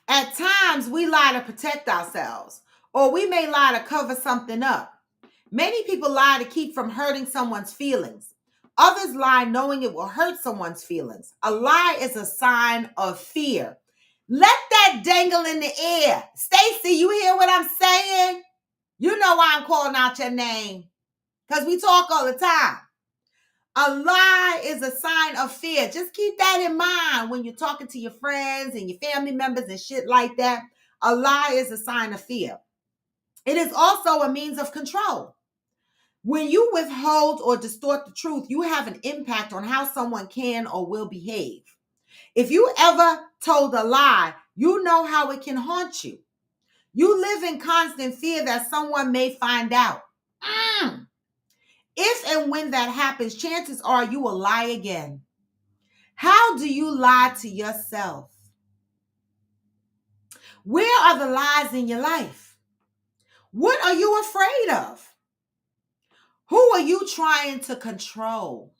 [SPEAKER 1] At times, we lie to protect ourselves, or we may lie to cover something up. Many people lie to keep from hurting someone's feelings. Others lie knowing it will hurt someone's feelings. A lie is a sign of fear. Let that dangle in the air. Stacy, you hear what I'm saying? You know why I'm calling out your name. Because we talk all the time. A lie is a sign of fear. Just keep that in mind when you're talking to your friends and your family members and shit like that. A lie is a sign of fear. It is also a means of control. When you withhold or distort the truth, you have an impact on how someone can or will behave. If you ever told a lie, you know how it can haunt you. You live in constant fear that someone may find out. If and when that happens, chances are you will lie again. How do you lie to yourself? Where are the lies in your life? What are you afraid of? Who are you trying to control?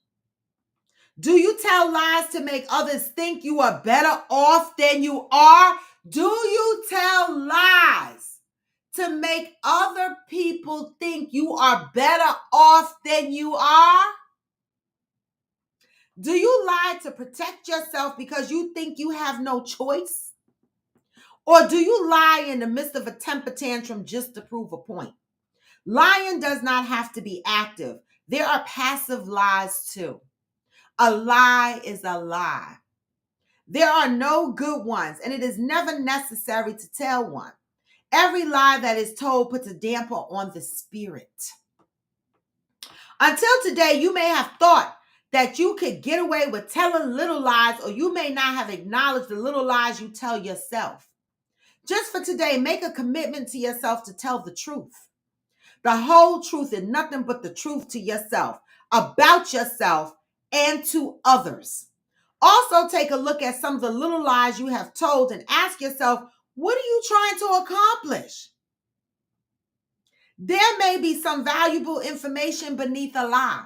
[SPEAKER 1] Do you tell lies to make others think you are better off than you are? Do you tell lies to make other people think you are better off than you are? Do you lie to protect yourself because you think you have no choice? Or do you lie in the midst of a temper tantrum just to prove a point? Lying does not have to be active. There are passive lies too. A lie is a lie. There are no good ones, and it is never necessary to tell one. Every lie that is told puts a damper on the spirit. Until today, you may have thought that you could get away with telling little lies, or you may not have acknowledged the little lies you tell yourself. Just for today, make a commitment to yourself to tell the truth. The whole truth and nothing but the truth to yourself, about yourself, and to others. Also, take a look at some of the little lies you have told and ask yourself, what are you trying to accomplish? There may be some valuable information beneath a lie.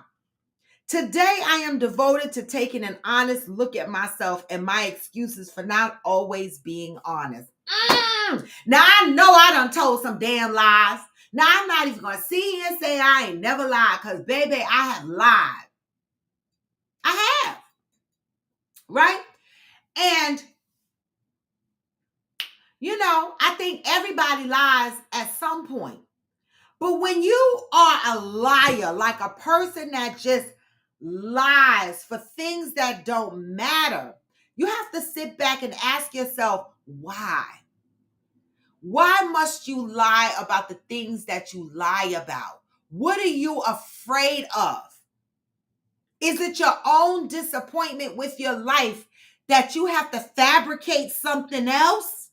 [SPEAKER 1] Today, I am devoted to taking an honest look at myself and my excuses for not always being honest. Now, I know I done told some damn lies. Now, I'm not even going to sit here and say I ain't never lied, because, baby, I have lied. I have. Right? And, I think everybody lies at some point. But when you are a liar, like a person that just lies for things that don't matter, you have to sit back and ask yourself, why? Why must you lie about the things that you lie about? What are you afraid of? Is it your own disappointment with your life that you have to fabricate something else?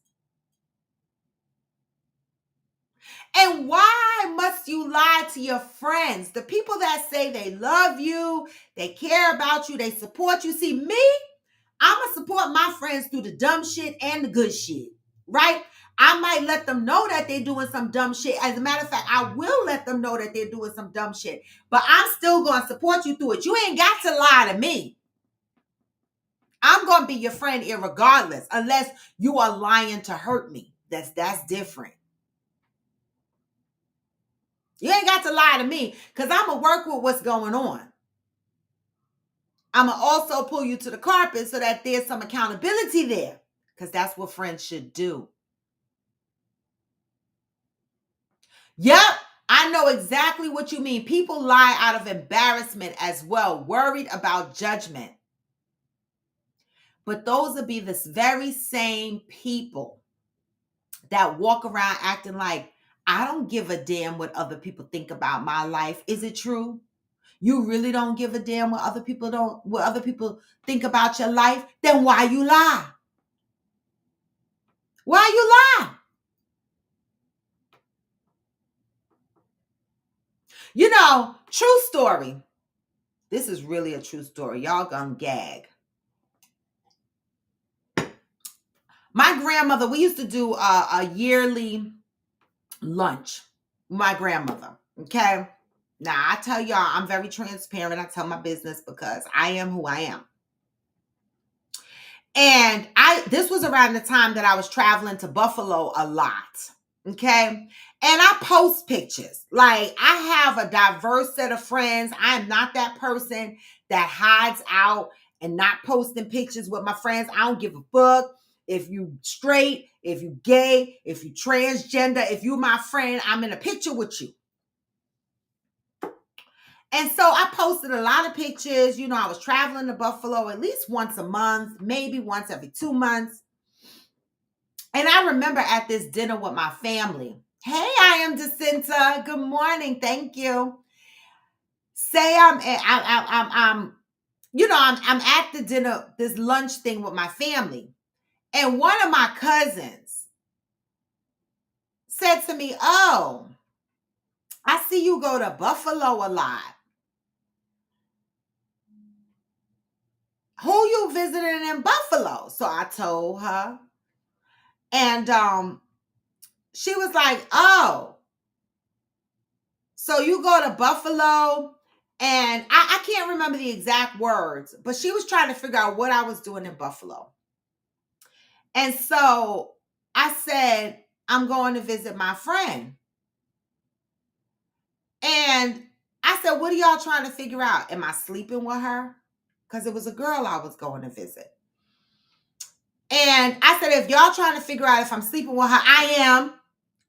[SPEAKER 1] And why must you lie to your friends? The people that say they love you, they care about you, they support you. See, me, I'm going to support my friends through the dumb shit and the good shit, right? I might let them know that they're doing some dumb shit. As a matter of fact, I will let them know that they're doing some dumb shit. But I'm still going to support you through it. You ain't got to lie to me. I'm going to be your friend irregardless, unless you are lying to hurt me. That's different. You ain't got to lie to me, because I'm going to work with what's going on. I'm going to also pull you to the carpet so that there's some accountability there, because that's what friends should do. Yep, I know exactly what you mean. People lie out of embarrassment as well, worried about judgment. But those will be the very same people that walk around acting like, I don't give a damn what other people think about my life. Is it true? You really don't give a damn what other people think about your life? Then why you lie? Why you lie? True story. This is really a true story. Y'all gonna gag. My grandmother, we used to do a yearly lunch. My grandmother, okay? Now, I tell y'all, I'm very transparent. I tell my business because I am who I am. And this was around the time that I was traveling to Buffalo a lot, okay? And I post pictures. Like, I have a diverse set of friends. I am not that person that hides out and not posting pictures with my friends. I don't give a fuck if you straight, if you gay, if you transgender, if you my friend, I'm in a picture with you. And so I posted a lot of pictures. I was traveling to Buffalo at least once a month, maybe once every 2 months. And I remember at this dinner with my family. Hey, I am Jacinta. Good morning. Thank you. Say I'm I'm at the dinner, this lunch thing with my family. And one of my cousins said to me, "Oh, I see you go to Buffalo a lot. Who you visiting in Buffalo?" So I told her. And she was like, "Oh, so you go to Buffalo?" And I can't remember the exact words, but she was trying to figure out what I was doing in Buffalo. And so I said, "I'm going to visit my friend." And I said, "What are y'all trying to figure out? Am I sleeping with her?" Because it was a girl I was going to visit. And I said, "If y'all trying to figure out if I'm sleeping with her, I am."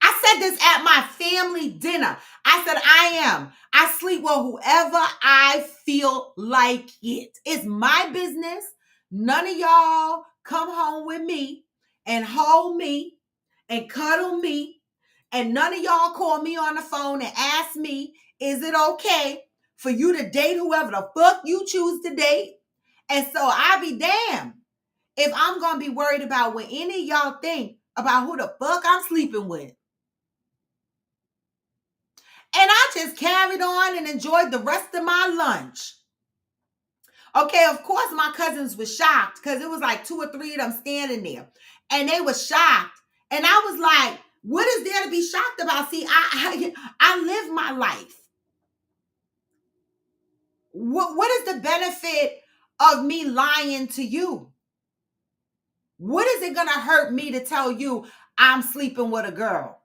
[SPEAKER 1] I said this at my family dinner. I said, "I am. I sleep with whoever I feel like it. It's my business. None of y'all come home with me and hold me and cuddle me. And none of y'all call me on the phone and ask me, is it okay for you to date whoever the fuck you choose to date?" And so I be damned if I'm going to be worried about what any of y'all think about who the fuck I'm sleeping with. And I just carried on and enjoyed the rest of my lunch. Okay, of course, my cousins were shocked because it was like 2 or 3 of them standing there. And they were shocked. And I was like, what is there to be shocked about? See, I live my life. What is the benefit of me lying to you? What is it going to hurt me to tell you I'm sleeping with a girl?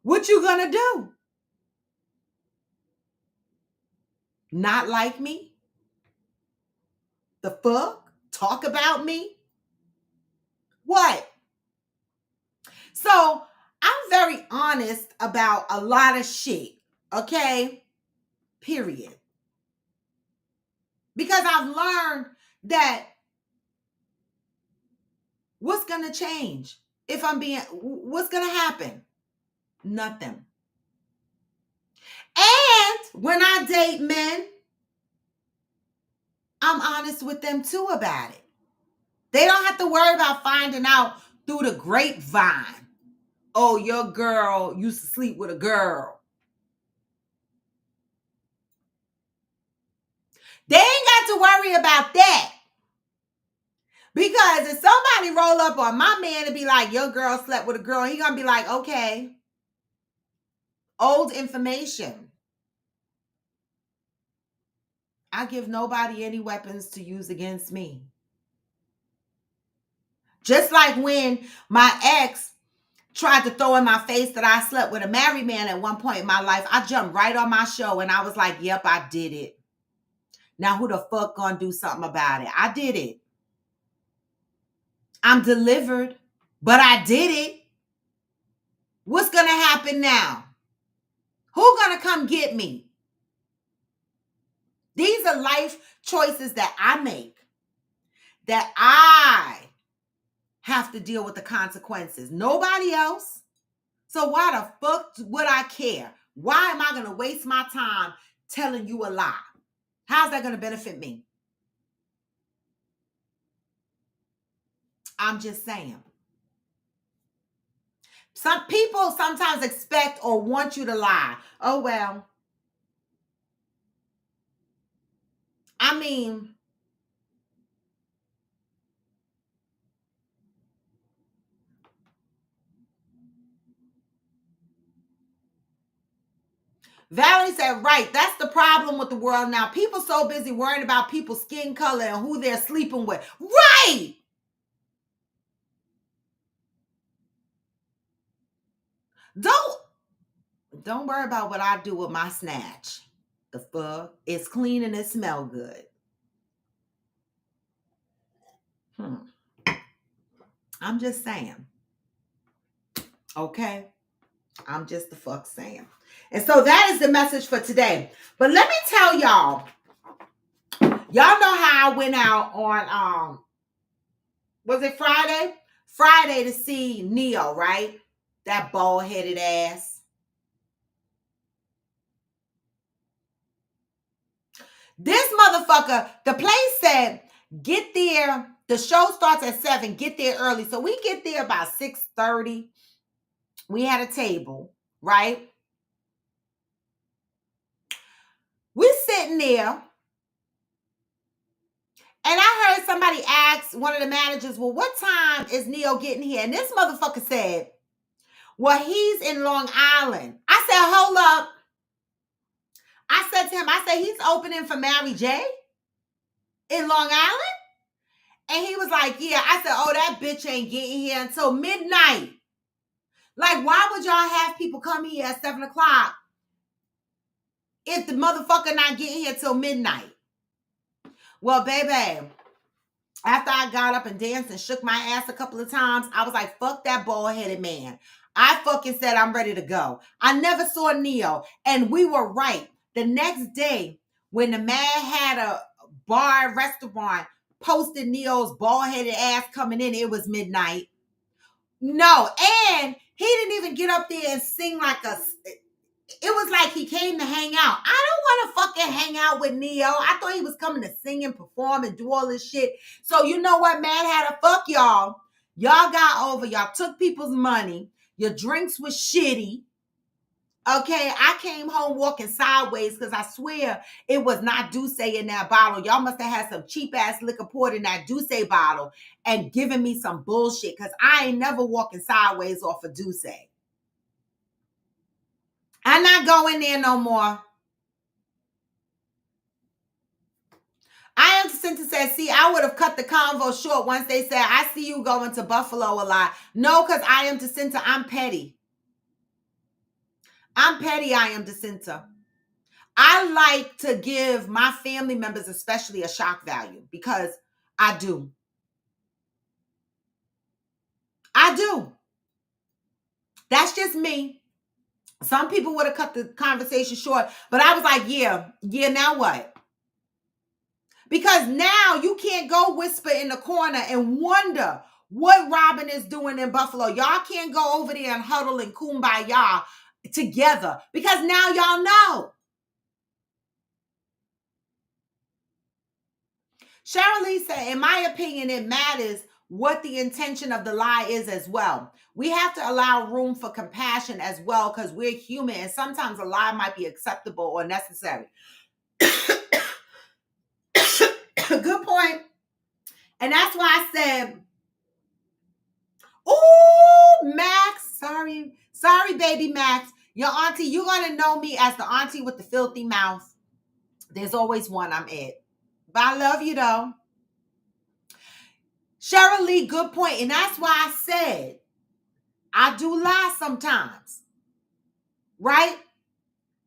[SPEAKER 1] What you going to do? Not like me? The fuck? Talk about me? What? So I'm very honest about a lot of shit, okay? Period. Because I've learned that what's going to change if what's going to happen? Nothing. And when I date men, I'm honest with them too about it. They don't have to worry about finding out through the grapevine. Oh, your girl used to sleep with a girl. They ain't got to worry about that. Because if somebody roll up on my man and be like, your girl slept with a girl, he gonna be like, okay, old information. I give nobody any weapons to use against me. Just like when my ex tried to throw in my face that I slept with a married man at one point in my life, I jumped right on my show and I was like, yep, I did it. Now who the fuck gonna do something about it? I did it. I'm delivered, but I did it. What's gonna happen now? Who gonna come get me? These are life choices that I make, that I have to deal with the consequences. Nobody else. So why the fuck would I care? Why am I going to waste my time telling you a lie? How's that going to benefit me? I'm just saying. Some people sometimes expect or want you to lie. Oh, well. I mean, Valerie said, right, that's the problem with the world now. People so busy worrying about people's skin color and who they're sleeping with. Right! Don't worry about what I do with my snatch. The fuck? It's clean and it smell good. I'm just saying. Okay? I'm just the fuck saying. And so that is the message for today. But let me tell y'all. Y'all know how I went out on was it Friday? Friday to see Neo, right? That bald-headed ass. This motherfucker, the place said, get there. The show starts at 7. Get there early. So we get there about 6:30. We had a table, right? We're sitting there, and I heard somebody ask one of the managers, well, what time is Neo getting here? And this motherfucker said, well, he's in Long Island. I said, hold up. I said to him, I said, he's opening for Mary J in Long Island? And he was like, yeah. I said, oh, that bitch ain't getting here until midnight. Like, why would y'all have people come here at 7 o'clock if the motherfucker not getting here till midnight? Well, baby, after I got up and danced and shook my ass a couple of times, I was like, fuck that bald-headed man. I fucking said I'm ready to go. I never saw Neo, and we were right. The next day, when the man had a bar restaurant, posted Neo's bald-headed ass coming in, it was midnight. No, and he didn't even get up there and sing like a... It was like he came to hang out. I don't want to fucking hang out with Neo. I thought he was coming to sing and perform and do all this shit. So you know what, man? Had to fuck y'all. Y'all got over. Y'all took people's money. Your drinks was shitty. Okay, I came home walking sideways because I swear it was not Douce in that bottle. Y'all must have had some cheap-ass liquor poured in that Douce bottle and giving me some bullshit because I ain't never walking sideways off of Douce. I'm not going there no more. I understand to say, see, I would have cut the convo short once they said, I see you going to Buffalo a lot. No, because I am DeCinta. I'm petty. I'm petty, I am DeCinta. I like to give my family members especially a shock value because I do. I do. That's just me. Some people would have cut the conversation short, but I was like, yeah, now what? Because now you can't go whisper in the corner and wonder what Robin is doing in Buffalo. Y'all can't go over there and huddle and kumbaya together because now y'all know. Cheryl Lee said, in my opinion, it matters what the intention of the lie is as well. We have to allow room for compassion as well because we're human and sometimes a lie might be acceptable or necessary. Good point. And that's why I said, ooh, Max, sorry, baby Max. Your auntie, you're going to know me as the auntie with the filthy mouth. There's always one, I'm it. But I love you though. Cheryl Lee, good point. And that's why I said, I do lie sometimes, right?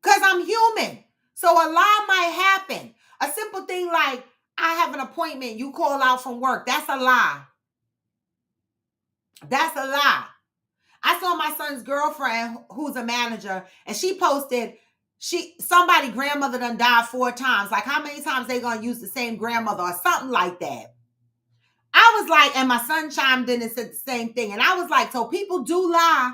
[SPEAKER 1] Because I'm human. So a lie might happen. A simple thing like, I have an appointment, you call out from work. That's a lie. That's a lie. I saw my son's girlfriend, who's a manager, and she posted, somebody grandmother done died 4 times. Like, how many times they gonna use the same grandmother or something like that? I was like, and my son chimed in and said the same thing. And I was like, so people do lie,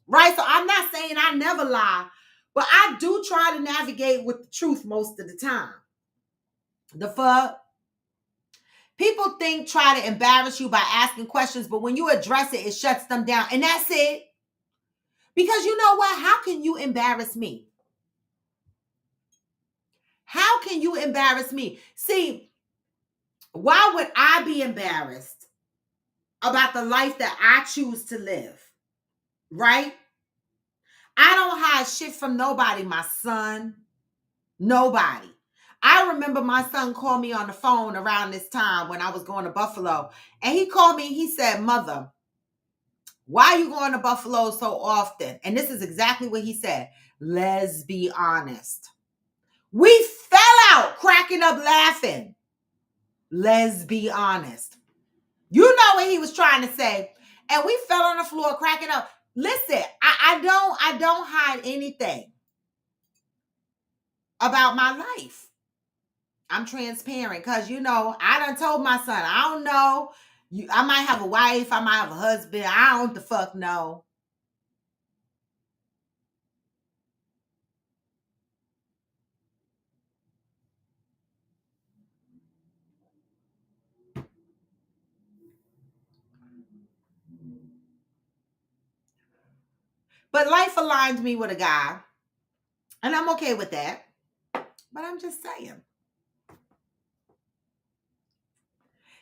[SPEAKER 1] right? So I'm not saying I never lie, but I do try to navigate with the truth most of the time. The fuck? People try to embarrass you by asking questions, but when you address it, it shuts them down. And that's it. Because you know what? How can you embarrass me? How can you embarrass me? See, why would I be embarrassed about the life that I choose to live? Right? I don't hide shit from nobody, my son. Nobody. I remember my son called me on the phone around this time when I was going to Buffalo. And he called me and he said, Mother, why are you going to Buffalo so often? And this is exactly what he said. Let's be honest. We fell out cracking up laughing. Let's be honest. You know what he was trying to say. And we fell on the floor cracking up. Listen, I don't hide anything about my life. I'm transparent because, you know, I done told my son, I don't know. I might have a wife. I might have a husband. I don't the fuck know. But life aligned me with a guy, and I'm okay with that. But I'm just saying.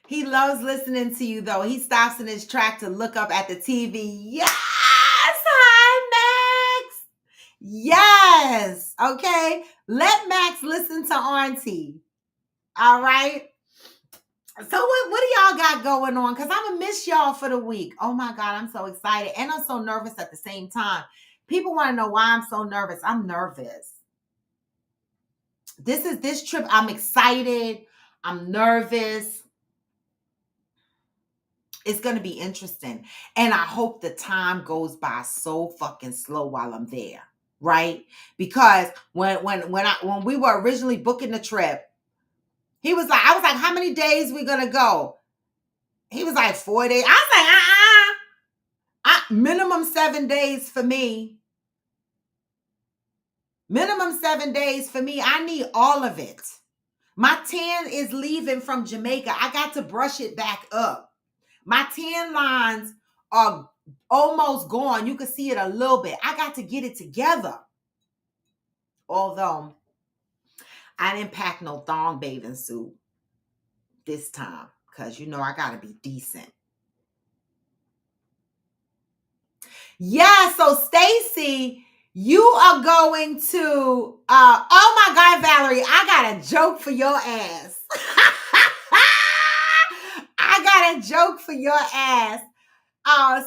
[SPEAKER 1] He loves listening to you, though. He stops in his track to look up at the TV. Yes! Hi, Max! Yes! Okay? Let Max listen to Auntie. All right? So what do y'all got going on? Because I'm going to miss y'all for the week. Oh, my God. I'm so excited. And I'm so nervous at the same time. People want to know why I'm so nervous. I'm nervous. This trip. I'm excited. I'm nervous. It's going to be interesting. And I hope the time goes by so fucking slow while I'm there. Right? Because when we were originally booking the trip, I was like, how many days we going to go? He was like 4 days. I was like, minimum 7 days for me. Minimum 7 days for me. I need all of it. My tan is leaving from Jamaica. I got to brush it back up. My tan lines are almost gone. You can see it a little bit. I got to get it together. Although I didn't pack no thong bathing suit this time because, I got to be decent. Yeah, so Stacy, you are going to, oh my God, Valerie, I got a joke for your ass. I got a joke for your ass.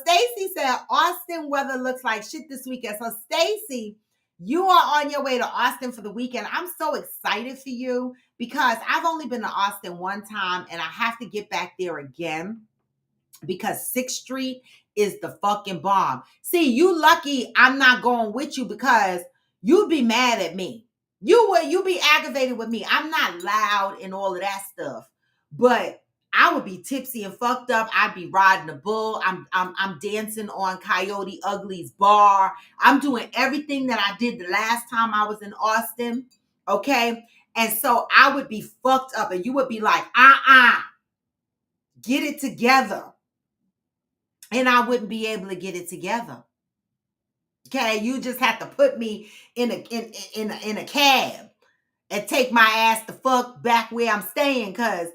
[SPEAKER 1] Stacy said, Austin weather looks like shit this weekend. So Stacy, you are on your way to Austin for the weekend. I'm so excited for you because I've only been to Austin one time and I have to get back there again because 6th Street is the fucking bomb. See, you lucky I'm not going with you because you'd be mad at me. You be aggravated with me. I'm not loud and all of that stuff, but I would be tipsy and fucked up. I'd be riding a bull. I'm dancing on Coyote Ugly's bar. I'm doing everything that I did the last time I was in Austin. Okay. And so I would be fucked up and you would be like, get it together. And I wouldn't be able to get it together. Okay. You just have to put me in a cab and take my ass the fuck back where I'm staying because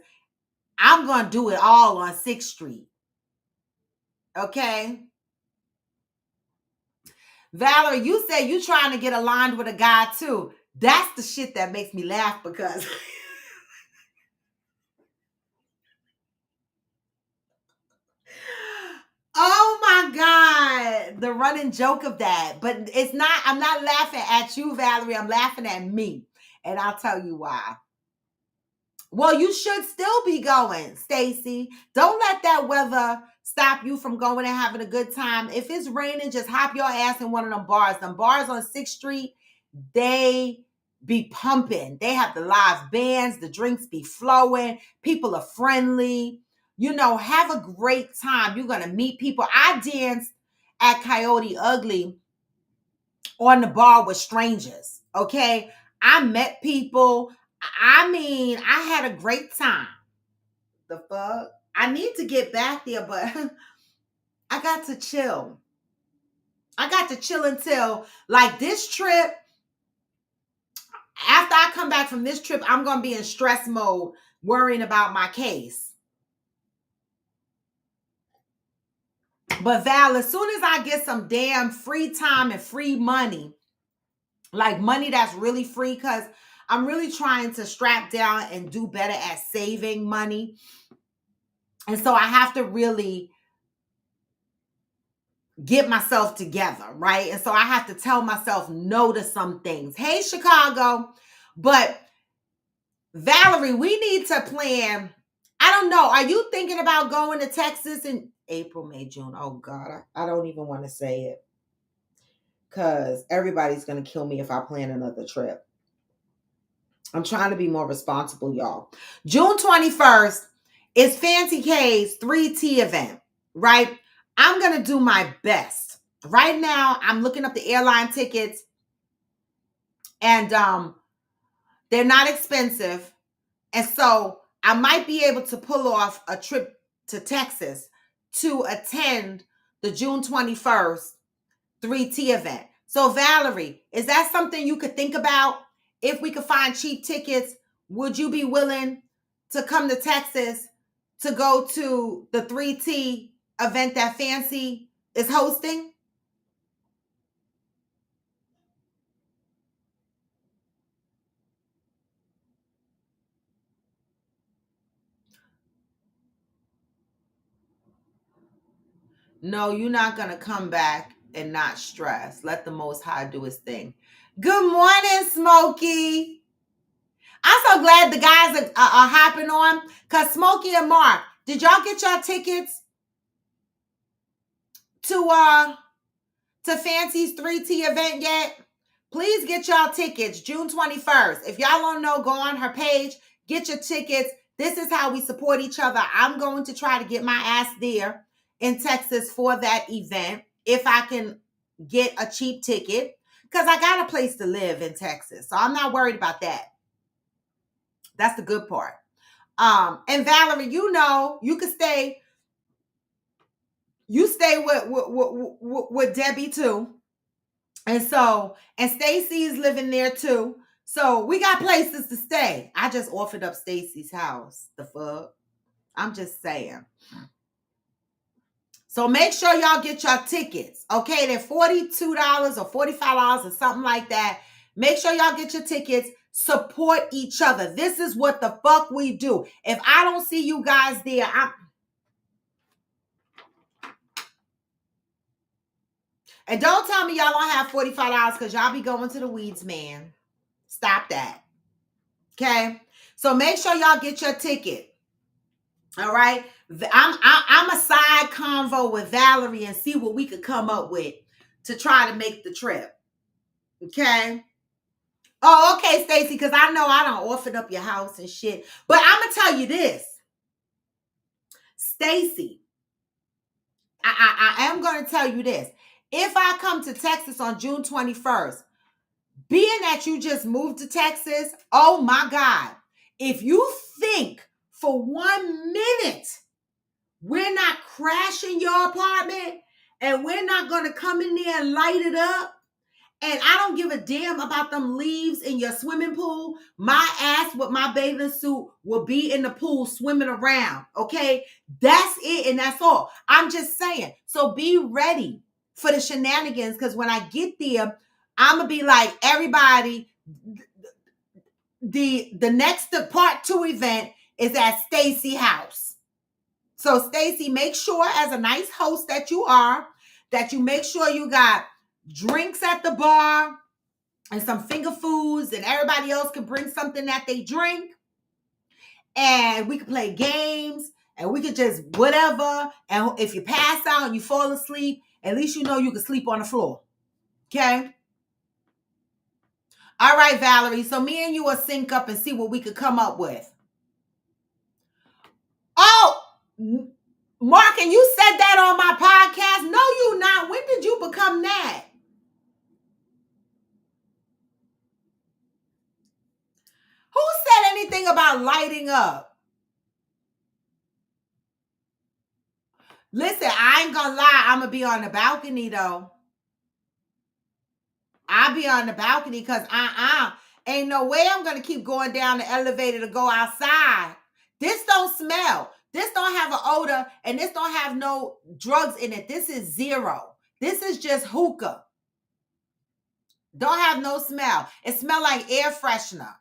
[SPEAKER 1] I'm going to do it all on 6th Street. Okay. Valerie, you said you trying to get aligned with a guy too. That's the shit that makes me laugh because oh my God, the running joke of that. But I'm not laughing at you, Valerie. I'm laughing at me. And I'll tell you why. Well, you should still be going, Stacy. Don't let that weather stop you from going and having a good time. If it's raining, just hop your ass in one of them bars. Them bars on 6th Street, they be pumping. They have the live bands, the drinks be flowing, people are friendly. Have a great time. You're going to meet people. I danced at Coyote Ugly on the bar with strangers, okay? I met people. I mean, I had a great time. The fuck? I need to get back there, but I got to chill. I got to chill until like this trip. After I come back from this trip, I'm going to be in stress mode worrying about my case. But Val, as soon as I get some damn free time and free money, like money that's really free, because I'm really trying to strap down and do better at saving money. And so I have to really get myself together, right? And so I have to tell myself no to some things. Hey, Chicago. But Valerie, we need to plan. I don't know. Are you thinking about going to Texas in April, May, June? Oh, God. I don't even want to say it because everybody's going to kill me if I plan another trip. I'm trying to be more responsible, y'all. June 21st is Fancy K's 3T event, right? I'm going to do my best. Right now, I'm looking up the airline tickets and they're not expensive. And so I might be able to pull off a trip to Texas to attend the June 21st 3T event. So Valerie, is that something you could think about? If we could find cheap tickets, would you be willing to come to Texas to go to the 3T event that Fancy is hosting? No, you're not going to come back and not stress. Let the Most High do his thing. Good morning, Smokey. I'm so glad the guys are hopping on, because Smokey and Mark, did y'all get your tickets to Fancy's 3T event yet? Please get y'all tickets June 21st. If y'all don't know, go on her page, get your tickets. This is how we support each other. I'm going to try to get my ass there in Texas for that event if I can get a cheap ticket, because I got a place to live in Texas. So I'm not worried about that. That's the good part. And Valerie, you know, you could stay. You stay with Debbie too. And Stacy's living there too. So we got places to stay. I just offered up Stacy's house. The fuck? I'm just saying. So make sure y'all get your tickets. Okay, they're $42 or $45 or something like that. Make sure y'all get your tickets. Support each other. This is what the fuck we do. If I don't see you guys there, and don't tell me y'all don't have $45 because y'all be going to the weeds, man. Stop that. Okay? So make sure y'all get your ticket. All right? I'm a side convo with Valerie and see what we could come up with to try to make the trip. Okay? Oh, okay, Stacy, because I know I done offered up your house and shit. But I'm going to tell you this. Stacy, I am going to tell you this. If I come to Texas on June 21st, being that you just moved to Texas, oh my God. If you think for 1 minute we're not crashing your apartment and we're not going to come in there and light it up, and I don't give a damn about them leaves in your swimming pool, my ass with my bathing suit will be in the pool swimming around, okay? That's it, and that's all. I'm just saying. So be ready for the shenanigans, because when I get there, I'm going to be like, everybody, the next part 2 event is at Stacy house. So Stacy, make sure, as a nice host that you are, that you make sure you got drinks at the bar and some finger foods, and everybody else can bring something that they drink, and we can play games, and we could just whatever. And if you pass out and you fall asleep, at least you know you can sleep on the floor. Okay? All right, Valerie. So me and you will sync up and see what we could come up with. Oh, Mark, and you said that on my podcast? No, you not. When did you become that? Who said anything about lighting up? Listen, I ain't gonna lie. I'm gonna be on the balcony though. I'll be on the balcony because ain't no way I'm gonna keep going down the elevator to go outside. This don't smell. This don't have an odor, and this don't have no drugs in it. This is zero. This is just hookah. Don't have no smell. It smell like air freshener.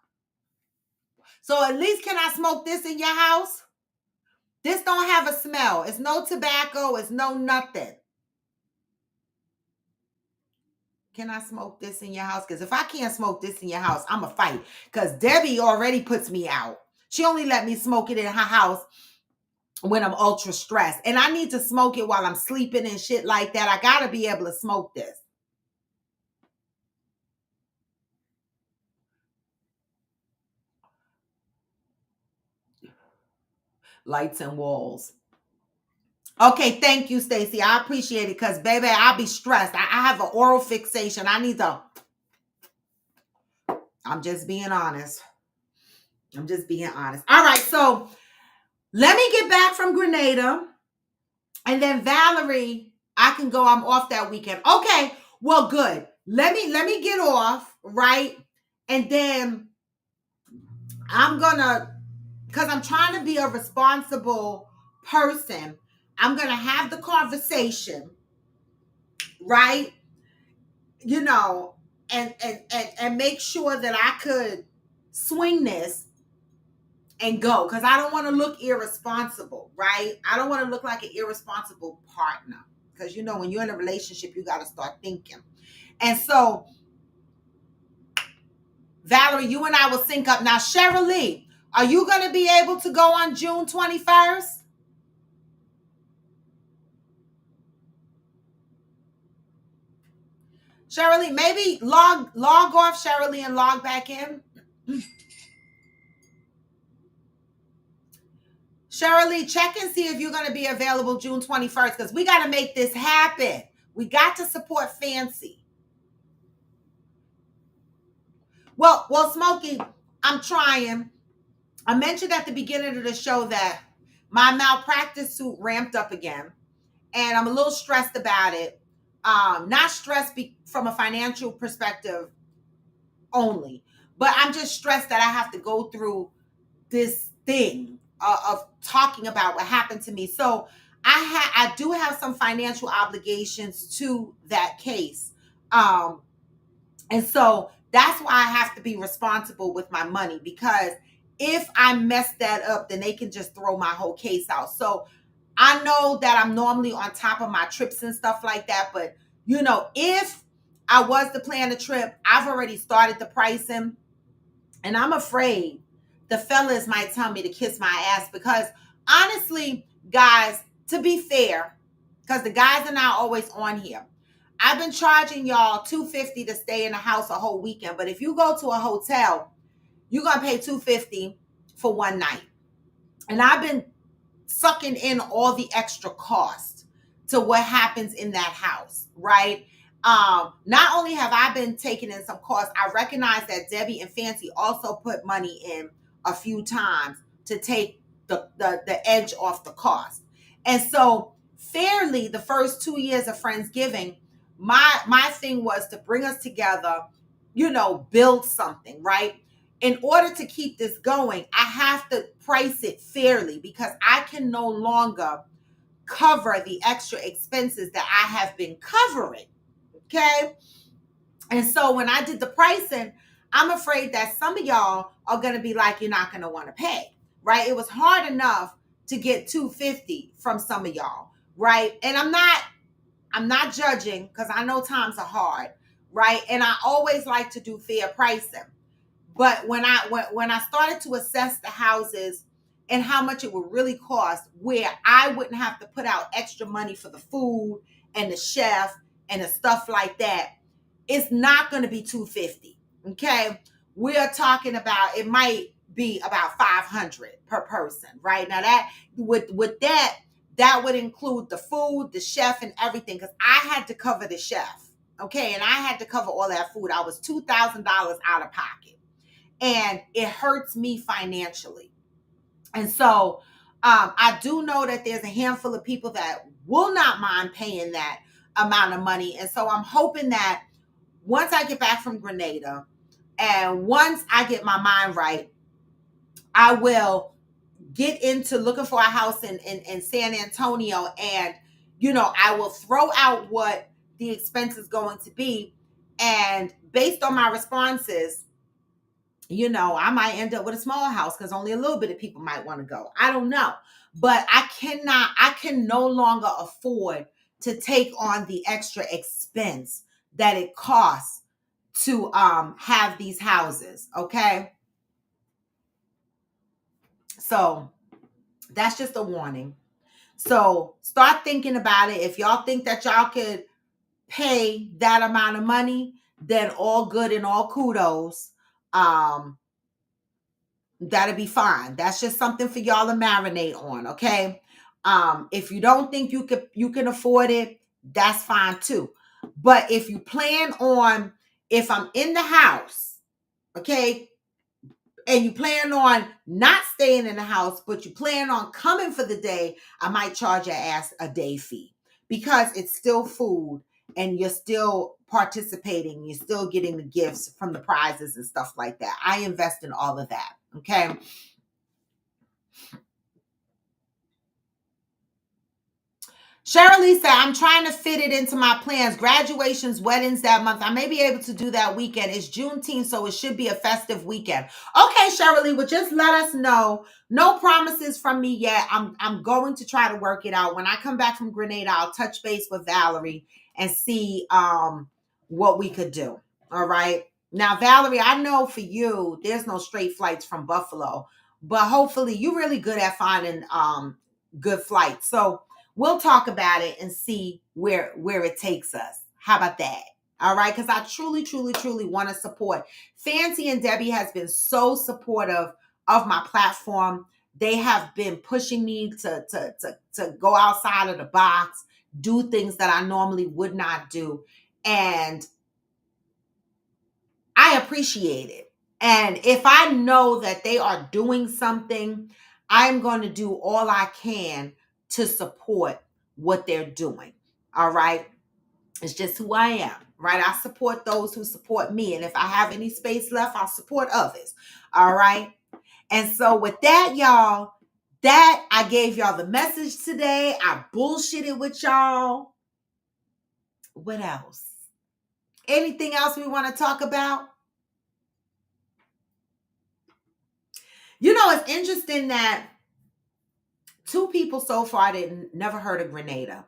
[SPEAKER 1] So at least can I smoke this in your house? This don't have a smell. It's no tobacco. It's no nothing. Can I smoke this in your house? Because if I can't smoke this in your house, I'm a fight. Because Debbie already puts me out. She only let me smoke it in her house when I'm ultra stressed. And I need to smoke it while I'm sleeping and shit like that. I got to be able to smoke this. Lights and walls. Okay, thank you, Stacy. I appreciate it because, baby, I'll be stressed. I have an oral fixation. I need to... I'm just being honest. I'm just being honest. All right, so let me get back from Grenada. And then Valerie, I can go. I'm off that weekend. Okay, Well, good. Let me get off, right? And then I'm gonna, because I'm trying to be a responsible person, I'm gonna have the conversation, right? You know, and make sure that I could swing this and go, because I don't want to look irresponsible, right? I don't want to look like an irresponsible partner, because you know when you're in a relationship you got to start thinking. And so Valerie, you and I will sync up. Now, Cheryl Lee, are you going to be able to go on June 21st? Cheryl Lee, maybe log off, Cheryl Lee, and log back in. Cheryl Lee, check and see if you're going to be available June 21st, because we got to make this happen. We got to support Fancy. Well, Smokey, I'm trying. I mentioned at the beginning of the show that my malpractice suit ramped up again, and I'm a little stressed about it. Not stressed from a financial perspective only, but I'm just stressed that I have to go through this thing of talking about what happened to me. So I do have some financial obligations to that case. And so that's why I have to be responsible with my money, because if I mess that up, then they can just throw my whole case out. So I know that I'm normally on top of my trips and stuff like that. But, you know, if I was to plan a trip, I've already started the pricing. And I'm afraid the fellas might tell me to kiss my ass, because honestly, guys, to be fair, because the guys are not always on here, I've been charging y'all $250 to stay in the house a whole weekend. But if you go to a hotel, you're going to pay $250 for one night. And I've been sucking in all the extra cost to what happens in that house, right? Not only have I been taking in some costs, I recognize that Debbie and Fancy also put money in a few times to take the edge off the cost. And so fairly, the first 2 years of Friendsgiving, my thing was to bring us together, you know, build something, right? In order to keep this going, I have to price it fairly, because I can no longer cover the extra expenses that I have been covering. Okay. And so when I did the pricing, I'm afraid that some of y'all are going to be like, you're not going to want to pay, right? It was hard enough to get $250 from some of y'all, right? And I'm not judging, because I know times are hard, right? And I always like to do fair pricing. But when I started to assess the houses and how much it would really cost, where I wouldn't have to put out extra money for the food and the chef and the stuff like that, it's not going to be $250. Okay, we're talking about, it might be about $500 per person, right? Now that with that would include the food, the chef, and everything, because I had to cover the chef, okay, and I had to cover all that food. I was $2,000 out of pocket, and it hurts me financially. And so I do know that there's a handful of people that will not mind paying that amount of money. And so I'm hoping that once I get back from Grenada and once I get my mind right, I will get into looking for a house in San Antonio. And, you know, I will throw out what the expense is going to be. And based on my responses, you know, I might end up with a small house, because only a little bit of people might want to go. I don't know. But I can no longer afford to take on the extra expense that it costs to have these houses. Okay. So that's just a warning. So start thinking about it. If y'all think that y'all could pay that amount of money, then all good and all kudos. That'll be fine. That's just something for y'all to marinate on, okay? If you don't think you can afford it, that's fine too. But if you plan on, if I'm in the house, okay, and you plan on not staying in the house, but you plan on coming for the day, I might charge your ass a day fee, because it's still food and you're still participating, you're still getting the gifts from the prizes and stuff like that. I invest in all of that. Okay. Shirley said, I'm trying to fit it into my plans. Graduations, weddings that month. I may be able to do that weekend. It's Juneteenth, so it should be a festive weekend. Okay, Shirley, well, just let us know. No promises from me yet. I'm going to try to work it out. When I come back from Grenada, I'll touch base with Valerie and see what we could do. All right. Now, Valerie, I know for you, there's no straight flights from Buffalo, but hopefully you're really good at finding good flights. So we'll talk about it and see where it takes us. How about that? All right, because I truly, truly, truly want to support. Fancy and Debbie has been so supportive of my platform. They have been pushing me to go outside of the box, do things that I normally would not do. And I appreciate it. And if I know that they are doing something, I'm going to do all I can to support what they're doing. All right. It's just who I am, right? I support those who support me. And if I have any space left, I'll support others. All right. And so with that, y'all, that I gave y'all the message today. I bullshitted with y'all. What else? Anything else we want to talk about? You know, it's interesting that 2 people so far that never heard of Grenada.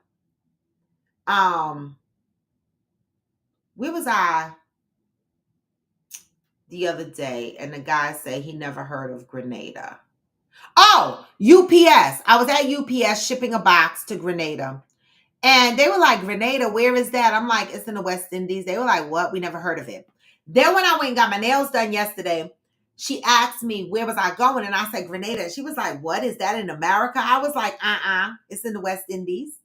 [SPEAKER 1] Where was I the other day? And the guy said he never heard of Grenada. Oh, UPS. I was at UPS shipping a box to Grenada. And they were like, Grenada, where is that? I'm like, it's in the West Indies. They were like, what? We never heard of it. Then when I went and got my nails done yesterday, she asked me, where was I going? And I said, Grenada. And she was like, what? Is that in America? I was like, it's in the West Indies.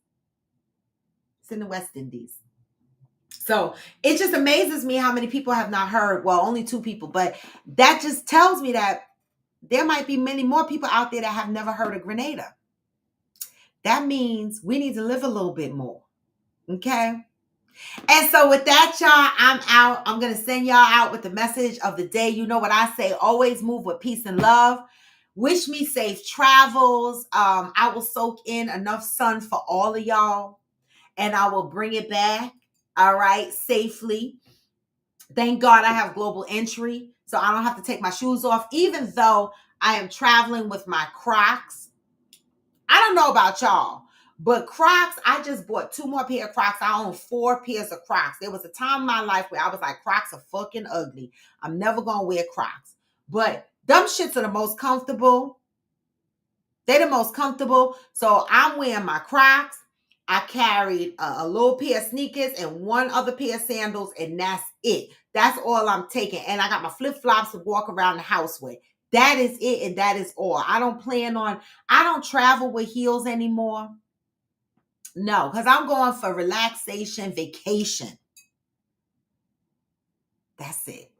[SPEAKER 1] It's in the West Indies. So it just amazes me how many people have not heard. Well, only 2 people, but that just tells me that there might be many more people out there that have never heard of Grenada. That means we need to live a little bit more. Okay. And so with that, y'all, I'm out. I'm going to send y'all out with the message of the day. You know what I say, always move with peace and love. Wish me safe travels. I will soak in enough sun for all of y'all, and I will bring it back, all right, safely. Thank God I have global entry, so I don't have to take my shoes off, even though I am traveling with my Crocs. I don't know about y'all, but Crocs, I just bought 2 more pair of Crocs. I own 4 pairs of Crocs. There was a time in my life where I was like, Crocs are fucking ugly. I'm never going to wear Crocs. But them shits are the most comfortable. They're the most comfortable. So I'm wearing my Crocs. I carried a little pair of sneakers and 1 other pair of sandals, and that's it. That's all I'm taking. And I got my flip-flops to walk around the house with. That is it, and that is all. I don't travel with heels anymore. No, because I'm going for relaxation, vacation. That's it.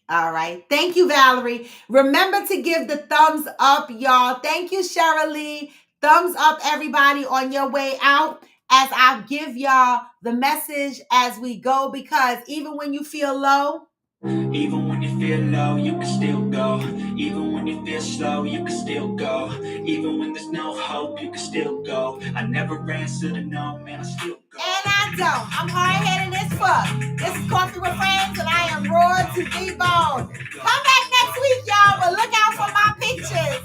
[SPEAKER 1] All right. Thank you, Valerie. Remember to give the thumbs up, y'all. Thank you, Shirley. Thumbs up, everybody, on your way out as I give y'all the message as we go, because even when you feel low,
[SPEAKER 3] even when you feel low, you can still go. Even when you feel slow, you can still go. Even when there's no hope, you can still go. I never answer to no, man, I still go.
[SPEAKER 1] And I don't. I'm hard-headed as fuck. This is Coffee with Friends, and I am raw to D-bone. Come back next week, y'all, but look out for my pictures.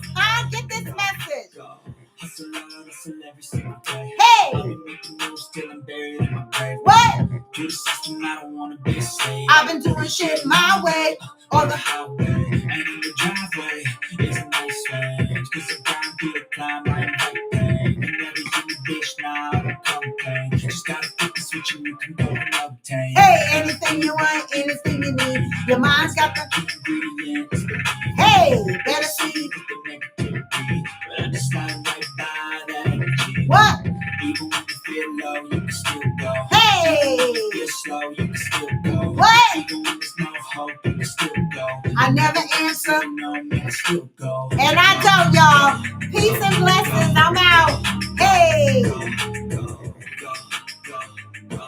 [SPEAKER 1] Get this message.
[SPEAKER 3] Hustle on, hustle every single day.
[SPEAKER 1] Hey!
[SPEAKER 3] I've been making moves till I'm buried in my grave.
[SPEAKER 1] What?
[SPEAKER 3] To the system, I don't wanna be a slave.
[SPEAKER 1] I've been doing shit my way.
[SPEAKER 3] On the highway, and in the driveway, it's a nice range. Cause I'm down through the climb, I invite pain. And never in the bitch, now I don't complain. Just gotta flip the switch and you can go and obtain.
[SPEAKER 1] Hey, anything you want, anything you need. Your mind's got the
[SPEAKER 3] ingredients.
[SPEAKER 1] Hey, better see.
[SPEAKER 3] The negativity, but I just slide right by that energy.
[SPEAKER 1] What?
[SPEAKER 3] Even when you feel low, you can still go.
[SPEAKER 1] Hey!
[SPEAKER 3] Even when you feel slow, you can still go.
[SPEAKER 1] What?
[SPEAKER 3] Even when there's no hope, you can still go.
[SPEAKER 1] I never answer.
[SPEAKER 3] No, man, I still go.
[SPEAKER 1] And I don't, y'all. Peace and blessings. I'm out. Hey!
[SPEAKER 3] Go, go, go, go, go.